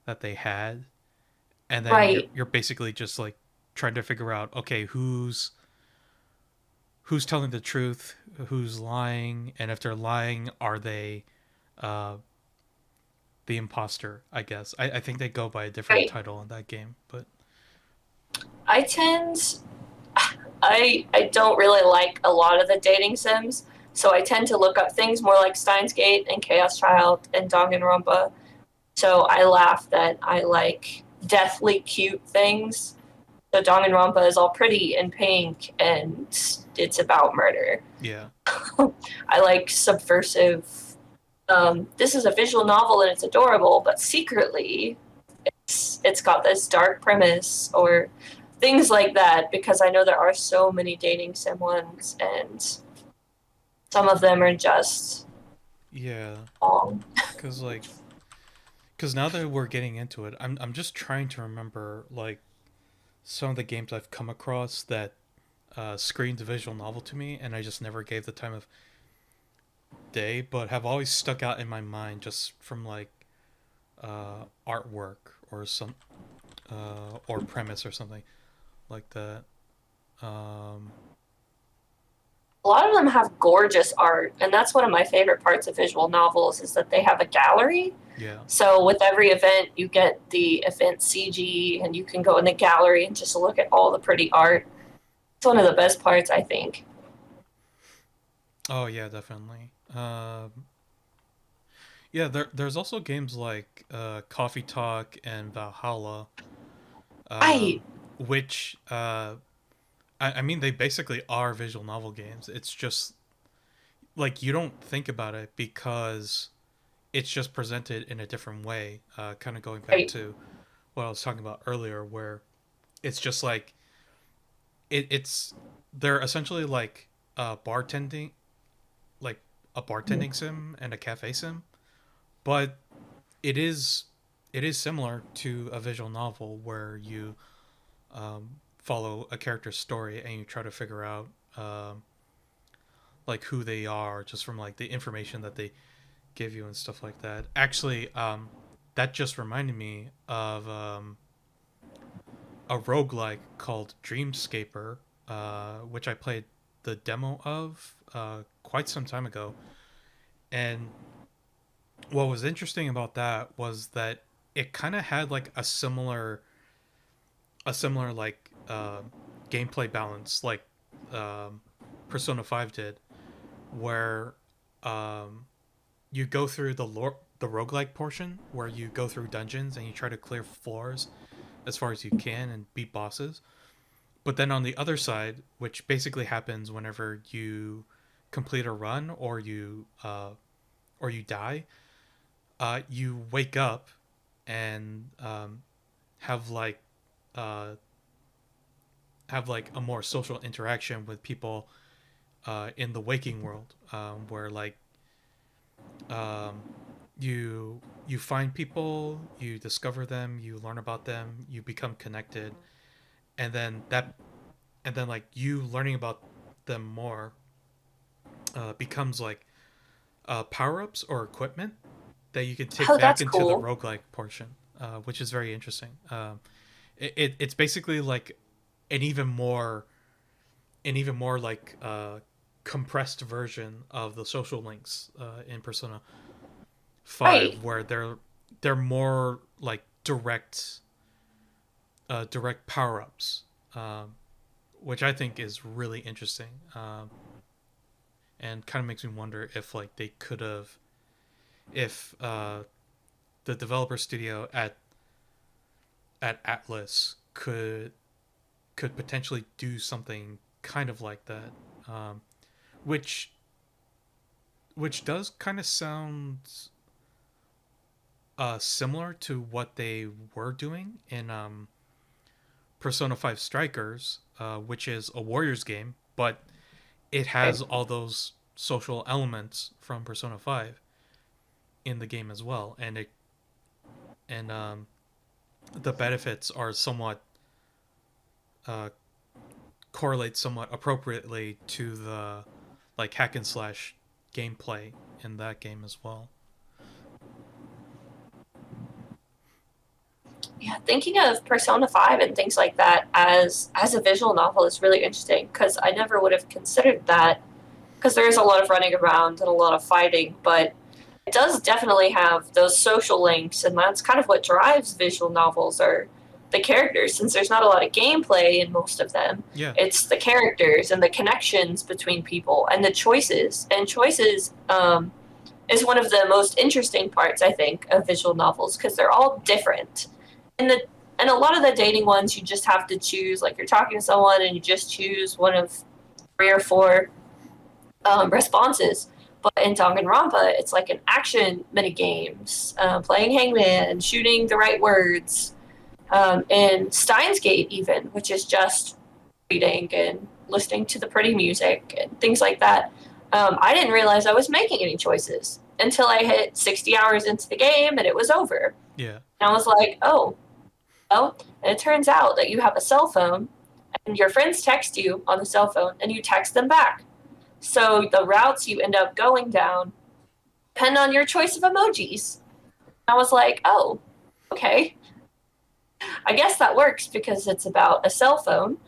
that they had, and then right. you're basically just like trying to figure out okay who's telling the truth, who's lying, and if they're lying, are they uh, the imposter? I guess I think they go by a different Right. title in that game, but I tend I don't really like a lot of the dating sims, so I tend to look up things more like Steins Gate and Chaos Child and Danganronpa. So I laugh that I like deathly cute things. So Danganronpa is all pretty and pink and it's about murder. yeah, I like subversive. This is a visual novel and it's adorable, but secretly it's got this dark premise or things like that because I know there are so many dating sim ones and some of them are just yeah, long. because like because now that we're getting into it, I'm just trying to remember like some of the games I've come across that screened a visual novel to me, and I just never gave the time of day, but have always stuck out in my mind just from like artwork or some or premise or something like that. Um, A lot of them have gorgeous art, and that's one of my favorite parts of visual novels is that they have a gallery. yeah, So with every event, you get the event CG, and you can go in the gallery and just look at all the pretty art. It's one of the best parts, I think. oh yeah, definitely. Yeah, there's also games like Coffee Talk and Valhalla, I which I mean they basically are visual novel games. It's just like you don't think about it because it's just presented in a different way. Kind of going back I to what I was talking about earlier, where it's just like it's they're essentially like bartending, like a bartending sim and a cafe sim, but it is it is similar to a visual novel where you follow a character's story and you try to figure out like who they are just from like the information that they give you and stuff like that. Actually, that just reminded me of a roguelike called Dreamscaper, which I played the demo of quite some time ago. And what was interesting about that was that it kind of had like a similar like gameplay balance like Persona 5 did, where you go through the the roguelike portion where you go through dungeons and you try to clear floors as far as you can and beat bosses. But then on the other side, which basically happens whenever you complete a run or you die, you wake up and have like uh, have like a more social interaction with people in the waking world, where like um, you find people, you discover them, you learn about them, you become connected, and then like you learning about them more becomes like power ups or equipment that you can take Oh, back that's into the cool. roguelike portion, which is very interesting. It's basically like an even more like compressed version of the social links in Persona 5, Right. where they're more like direct power ups, which I think is really interesting, and kind of makes me wonder if like they could have, if the developer studio at Atlas could potentially do something kind of like that, um, which does kind of sound similar to what they were doing in Persona 5 Strikers, which is a Warriors game, but it Okay. has all those social elements from Persona 5 in the game as well, and the benefits are somewhat uh, correlate somewhat appropriately to the like hack and slash gameplay in that game as well. Yeah, thinking of Persona 5 and things like that as a visual novel is really interesting because I never would have considered that because there's a lot of running around and a lot of fighting, but it does definitely have those social links, and that's kind of what drives visual novels or the characters. Since there's not a lot of gameplay in most of them, Yeah, it's the characters and the connections between people and the choices. And choices is one of the most interesting parts, I think, of visual novels because they're all different. And the and a lot of the dating ones, you just have to choose. Like you're talking to someone and you just choose one of three or four responses. But in Danganronpa, it's like an action mini games, playing hangman, shooting the right words, and Steins Gate even, which is just reading and listening to the pretty music and things like that. I didn't realize I was making any choices until I hit 60 hours into the game and it was over. yeah. And I was like, oh, well, and it turns out that you have a cell phone and your friends text you on the cell phone and you text them back. So the routes you end up going down depend on your choice of emojis. I was like, oh, okay. I guess that works because it's about a cell phone.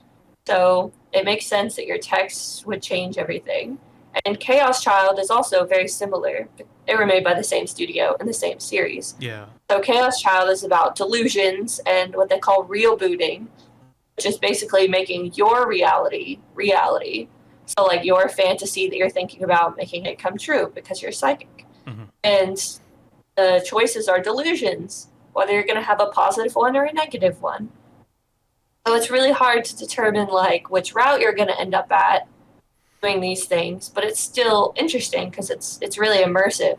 So it makes sense that your texts would change everything. And Chaos Child is also very similar. They were made by the same studio in the same series. Yeah. So Chaos Child is about delusions and what they call real booting, which is basically making your reality reality. So like your fantasy that you're thinking about, making it come true because you're psychic. Mm-hmm. And the choices are delusions, whether you're going to have a positive one or a negative one. So it's really hard to determine like which route you're going to end up at doing these things, but it's still interesting because it's really immersive.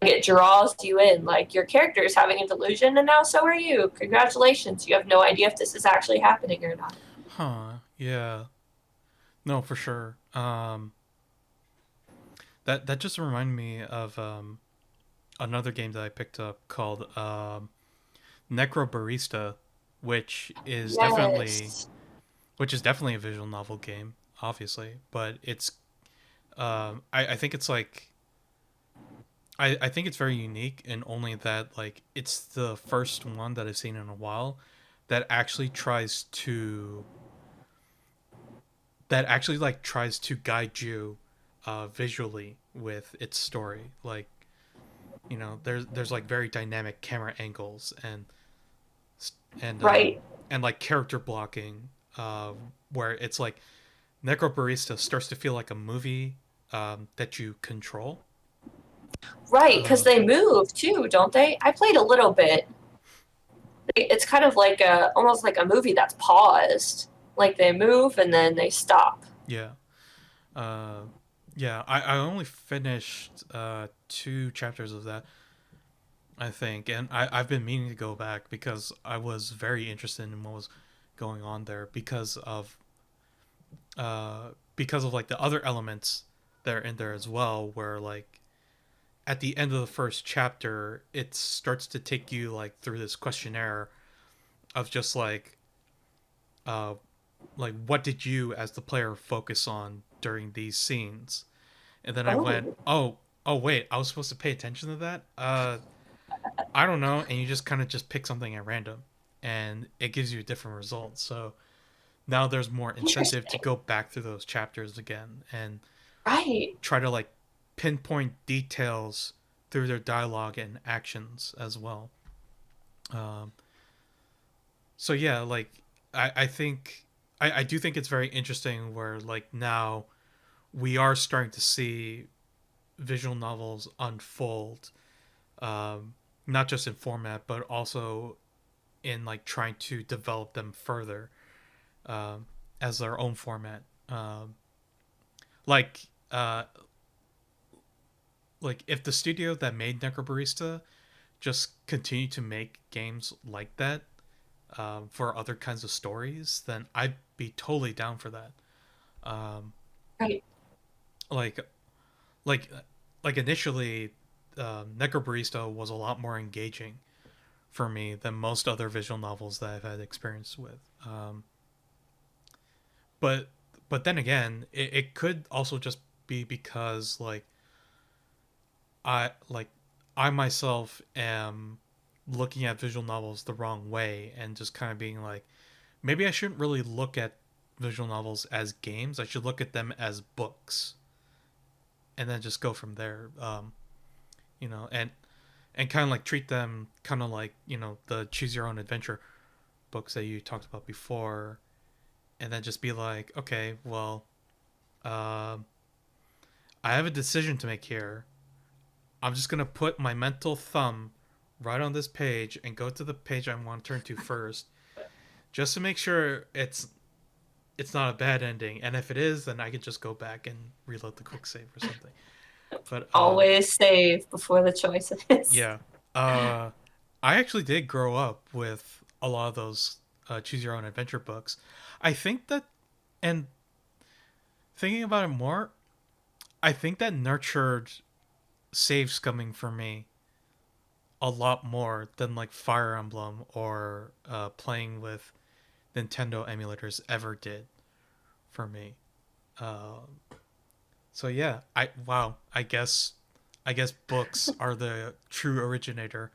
Like it draws you in. Like your character is having a delusion, and now so are you. Congratulations! You have no idea if this is actually happening or not. Huh. Yeah. No, for sure. That just reminded me of another game that I picked up called Necro Barista, which is definitely Yes. a visual novel game, obviously, but it's I think it's like I think it's very unique in only that like it's the first one that I've seen in a while that actually tries to guide you visually with its story. Like, there's like very dynamic camera angles and Right. and like character blocking, where it's like Necro Barista starts to feel like a movie that you control, Right, because Uh, they move too, don't they? I played a little bit. It's kind of like almost like a movie that's paused. Like they move and then they stop. yeah. Uh, yeah. I only finished 2 chapters of that, I think, and I've been meaning to go back because I was very interested in what was going on there because of like the other elements that are in there as well, where like at the end of the first chapter, it starts to take you like through this questionnaire of just uh like what did you as the player focus on during these scenes. And then I went, Oh, oh wait, I was supposed to pay attention to that. I don't know. And you just kind of just pick something at random, and it gives you a different result. So now there's more incentive to interesting. go back through those chapters again and Right. try to like pinpoint details through their dialogue and actions as well. Um, so yeah, like I think I do think it's very interesting where like now we are starting to see visual novels unfold, not just in format but also in like trying to develop them further, um, as their own format. Like uh, like if the studio that made Necrobarista just continue to make games like that, for other kinds of stories, then I'd be totally down for that. Um, Right. like like like initially, Necrobarista was a lot more engaging for me than most other visual novels that I've had experience with. But but then again, it could also just be because I like I myself am looking at visual novels the wrong way and just kind of being like, maybe I shouldn't really look at visual novels as games. I should look at them as books, and then just go from there. And kind of like treat them kind of like the choose your own adventure books that you talked about before, and then just be like, okay, well, um, I have a decision to make here. I'm just gonna put my mental thumb right on this page and go to the page I want to turn to first, just to make sure it's not a bad ending. And if it is, then I can just go back and reload the quick save or something. But Always save before the choices. yeah, uh, I actually did grow up with a lot of those choose your own adventure books. I think that, and thinking about it more, I think that nurtured save scumming for me a lot more than like Fire Emblem or playing with Nintendo emulators ever did for me. Uh, so yeah, I guess books are the true originator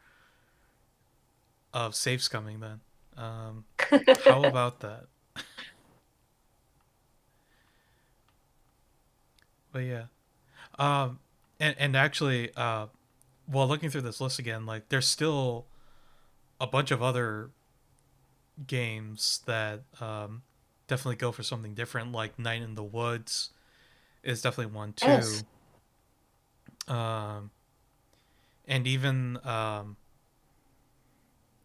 of save scumming. Then, how about that? But yeah, and actually, while looking through this list again, like there's still a bunch of other games that definitely go for something different. Like Night in the Woods is definitely one Yes. too. Um, and even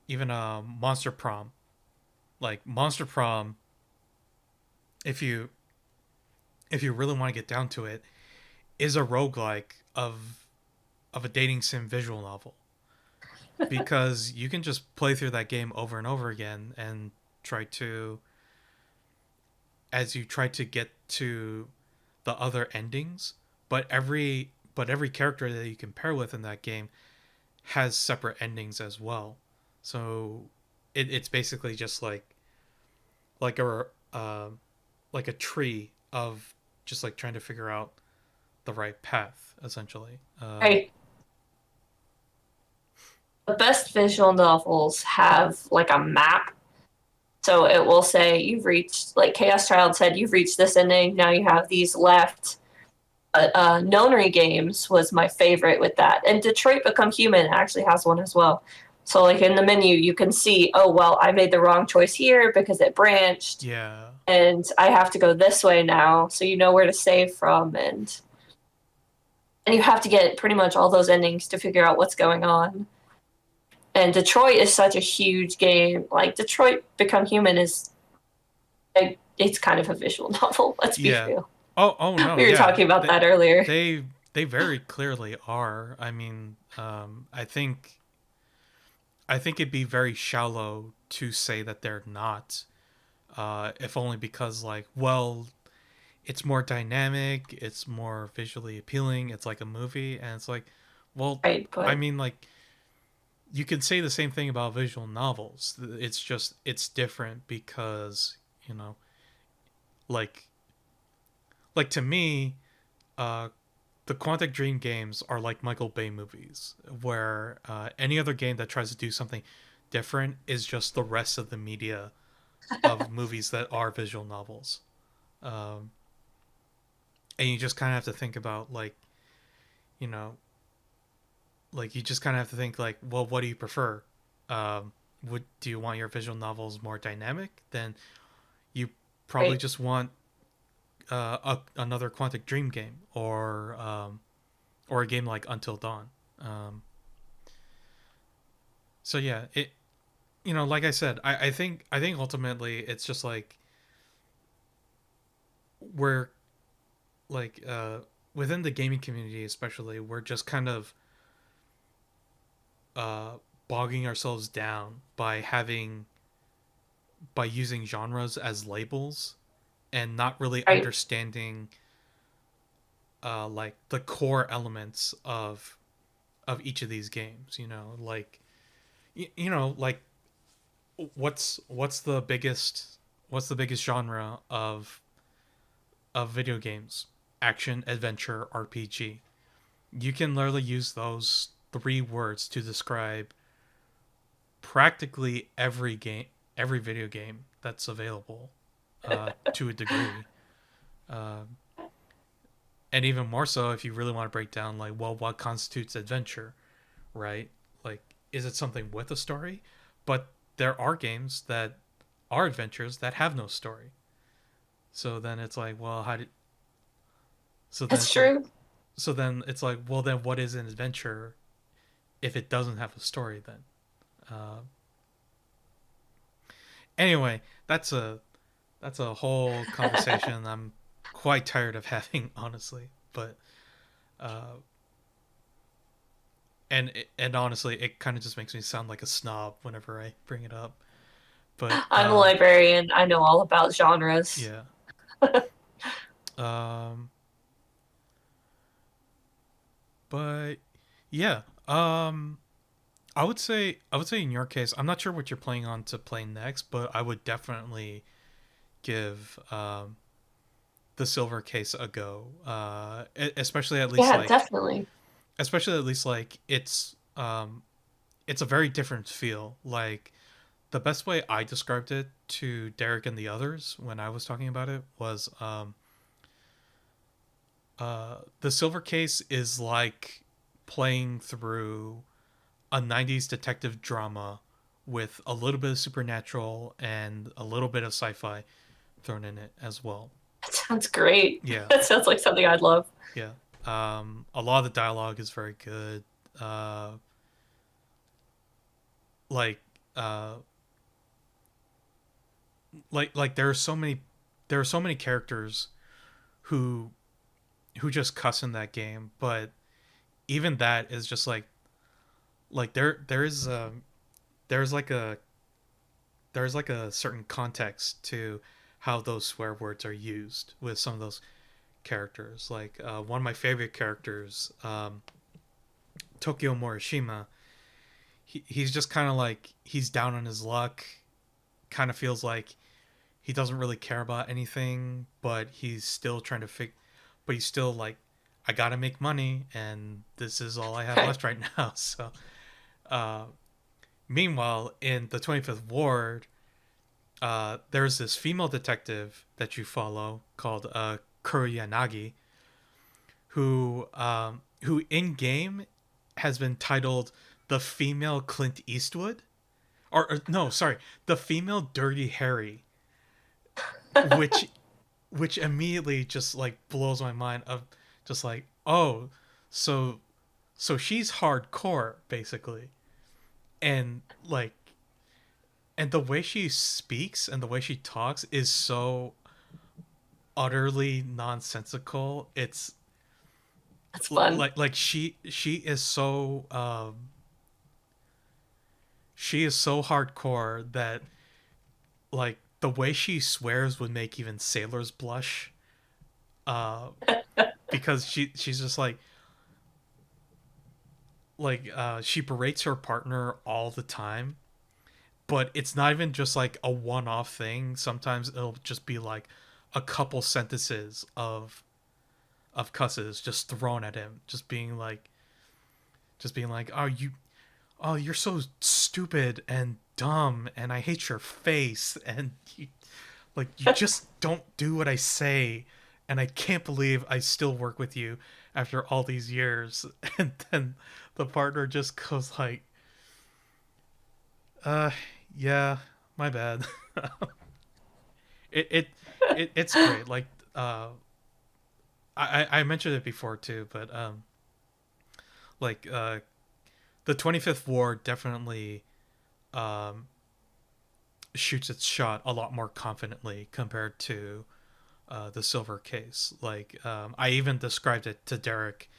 Monster Prom. Like Monster Prom, if you really want to get down to it, is a roguelike of a dating sim visual novel, because you can just play through that game over and over again and try to as you try to get to the other endings, but every character that you can pair with in that game has separate endings as well. So it's basically just like a uh, like a tree of just like trying to figure out the right path essentially. Right. The best visual novels have like a map. So it will say you've reached, like Chaos Child said, you've reached this ending. Now you have these left. Nonary Games was my favorite with that. And Detroit Become Human actually has one as well. So like in the menu, you can see, oh, well, I made the wrong choice here because it branched Yeah, and I have to go this way now. So you know where to save from. And and you have to get pretty much all those endings to figure out what's going on. And Detroit is such a huge game. Like Detroit Become Human is, it's kind of a visual novel. Let's be Yeah. real. Oh no, We were yeah. talking about that earlier. They very clearly are. I mean, I think it'd be very shallow to say that they're not. If only because like, well, it's more dynamic, it's more visually appealing, it's like a movie, and it's like, well, Right, I but mean, like, you could say the same thing about visual novels. It's just it's different because you know, like to me, uh, the Quantic Dream games are like Michael Bay movies, where any other game that tries to do something different is just the rest of the media of movies that are visual novels. Um, and you just kind of have to think about like, you know, like you just kind of have to think like, well, what do you prefer? Would do you want your visual novels more dynamic? Then you probably right. just want another Quantic Dream game or a game like Until Dawn. Um, so yeah, it like I said, I think ultimately it's just like we're like within the gaming community especially we're just kind of uh, bogging ourselves down by using genres as labels and not really Right. understanding like the core elements of each of these games. Like like what's the biggest genre of video games? Action, adventure, RPG. You can literally use those three words to describe practically every video game that's available to a degree. Uh, and even more so if you really want to break down, like, well, what constitutes adventure, right? Like, is it something with a story? But there are games that are adventures that have no story. So then it's like, well, how did. So then That's it's like, true. well, then what is an adventure if it doesn't have a story then? Uh, anyway, that's a whole conversation I'm quite tired of having, honestly. But uh, and honestly, it kind of just makes me sound like a snob whenever I bring it up. But I'm a librarian. I know all about genres. yeah, um, but yeah, I would say in your case, I'm not sure what you're planning on to play next, but I would definitely give the silver case a go. Especially at least Yeah, like definitely. it's a very different feel. Like the best way I described it to Derek and the others when I was talking about it was the silver case is like playing through a 90s detective drama with a little bit of supernatural and a little bit of sci-fi thrown in it as well. That sounds great. Yeah, That sounds like something I'd love. yeah. A lot of the dialogue is very good. Like uh like there are so many characters who just cuss in that game, but even that is just like there's like a there's like a certain context to how those swear words are used with some of those characters. Like one of my favorite characters, Tokyo Morishima, he's just kind of like he's down on his luck, kind of feels like he doesn't really care about anything, but he's still trying to but he's still like, I gotta make money, and this is all I have Right. left right now. So, uh, meanwhile, in the 25th Ward, there's this female detective that you follow called Kuroyanagi, who in game has been titled the female Clint Eastwood, or no, sorry, the female Dirty Harry, which immediately just like blows my mind of just like, oh, So so she's hardcore basically, and like and the way she speaks and the way she talks is so utterly nonsensical. It's That's fun. like she is so hardcore that like the way she swears would make even sailors blush. Uh, because she's just she berates her partner all the time, but it's not even just like a one-off thing. Sometimes it'll just be like a couple sentences of cusses just thrown at him, just being like, oh, you're so stupid and dumb, and I hate your face, and you just don't do what I say, and I can't believe I still work with you after all these years. And then the partner just goes like, uh, yeah, my bad. it, it it's great. I mentioned it before too, but like the 25th War definitely um shoots its shot a lot more confidently compared to the Silver Case. I even described it to Derek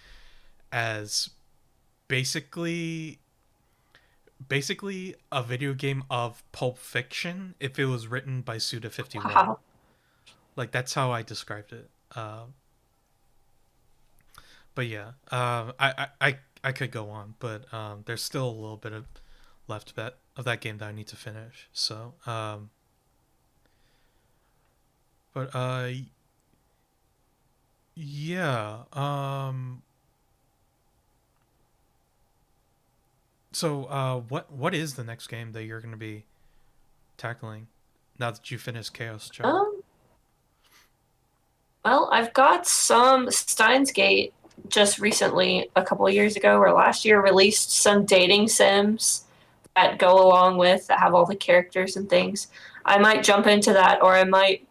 as basically a video game of Pulp Fiction if it was written by Suda 51. Wow. Like that's how I described it. But yeah, I could go on, but there's still a little bit of left of that game that I need to finish. So, but yeah. So, what is the next game that you're gonna be tackling now that you finish Chaos Child? Um, well, I've got some Steins Gate just recently, a couple of years ago or last year, released some dating sims that go along with that have all the characters and things. I might jump into that, or I might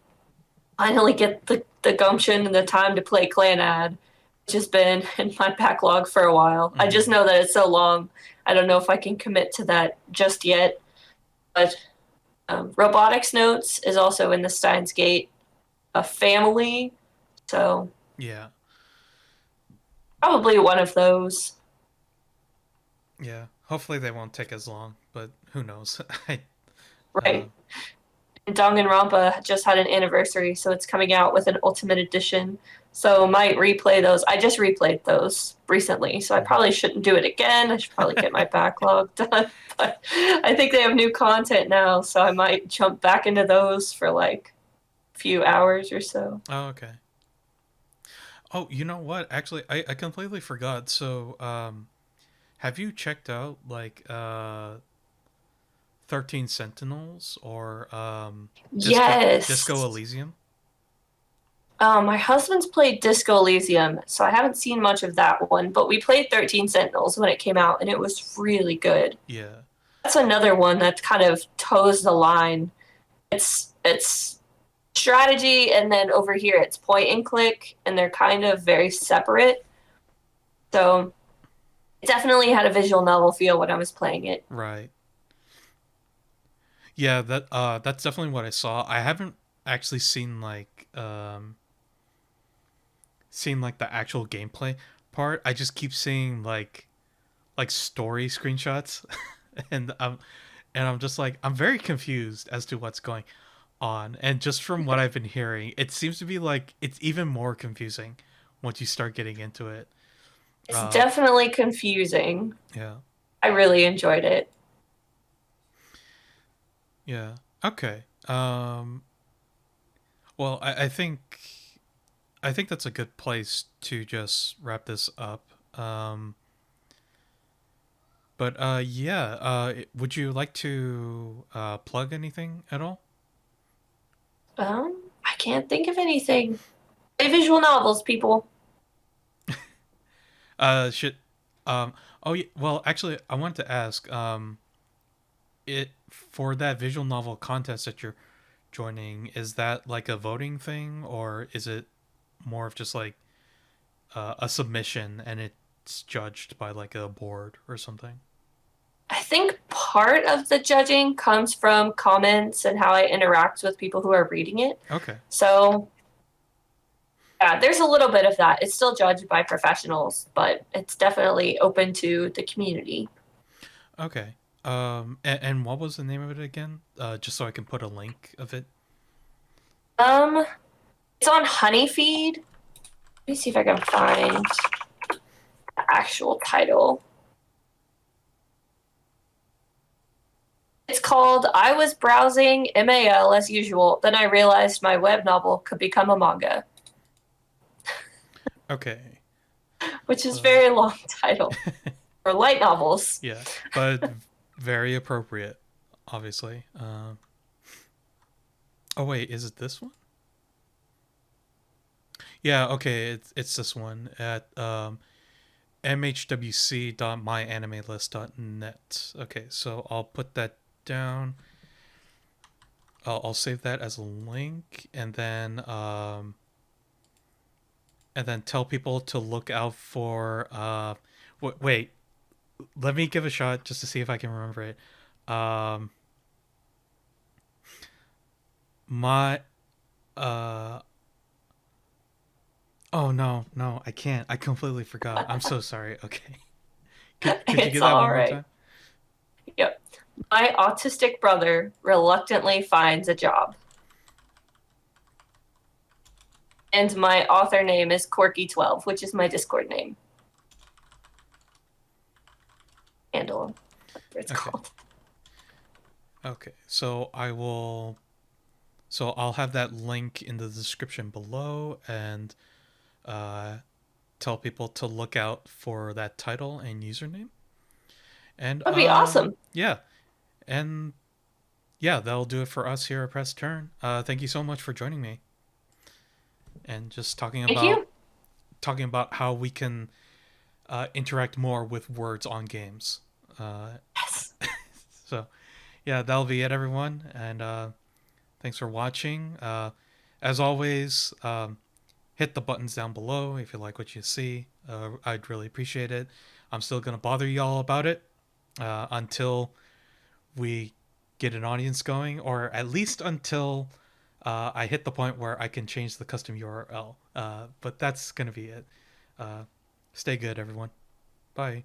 finally get the gumption and the time to play Clanad, which has been in my backlog for a while. I just Mm-hmm. know that it's so long. I don't know if I can commit to that just yet. But Robotics Notes is also in the Steins Gate a family, so Yeah, probably one of those. yeah. Hopefully they won't take as long, but who knows? I uh, Right. And Danganronpa just had an anniversary, so it's coming out with an Ultimate Edition. So might replay those. I just replayed those recently, so I mhm. probably shouldn't do it again. I should probably get my backlog done. But I think they have new content now, so I might jump back into those for like a few hours or so. Oh, okay. Oh, you know what? Actually, I completely forgot. So, have you checked out 13 Sentinels or Disco Yes. Elysium? My husband's played Disco Elysium, so I haven't seen much of that one, but we played 13 Sentinels when it came out, and it was really good. Yeah. That's another one that kind of toes the line. It's strategy, and then over here it's point and click, and they're kind of very separate. So it definitely had a visual novel feel when I was playing it. Right. Yeah, that's definitely what I saw. I haven't actually seen like the actual gameplay part. I just keep seeing like story screenshots and I'm just like I'm very confused as to what's going on. And just from what I've been hearing, it seems to be like it's even more confusing once you start getting into it. It's Uh definitely confusing. yeah. I really enjoyed it. Yeah. Okay. Well, I think that's a good place to just wrap this up. But yeah, would you like to plug anything at all? I can't think of anything. Play visual novels, people. Should oh yeah, well, actually I wanted to ask it for that visual novel contest that you're joining, is that like a voting thing or is it more of just like a submission and it's judged by like a board or something? I think part of the judging comes from comments and how I interact with people who are reading it. Okay. So, yeah, there's a little bit of that. It's still judged by professionals, but it's definitely open to the community. Okay. And what was the name of it again? Just so I can put a link of it. Um, it's on Honeyfeed. Let me see if I can find the actual title. It's called I Was Browsing MAL as usual, then I realized my web novel could become a manga, Okay. which is very long title for light novels. Yeah, but very appropriate, obviously. Oh wait, is it this one? Yeah, okay, it's this one at mhwc.myanimelist.net. Okay, so I'll put that down. I'll save that as a link, and then tell people to look out for wait, let me give a shot just to see if I can remember it. Um, my uh oh no, I can't. I completely forgot. I'm so sorry. Okay. Could you It's get that all one more right. time? Yep. My autistic brother reluctantly finds a job. And my author name is Corky12, which is my Discord name. Handle, whatever it's Okay. called. Okay. So I'll have that link in the description below, and uh tell people to look out for that title and username. And That'd be awesome. yeah. And yeah, that'll do it for us here at Press Turn. Thank you so much for joining me and just Thank you. talking about how we can interact more with words on games. Uh, Yes. so yeah, that'll be it, everyone, and thanks for watching. As always, hit the buttons down below if you like what you see. I'd really appreciate it. I'm still gonna bother y'all about it until we get an audience going, or at least until I hit the point where I can change the custom URL. But that's gonna be it. Uh, stay good, everyone. Bye.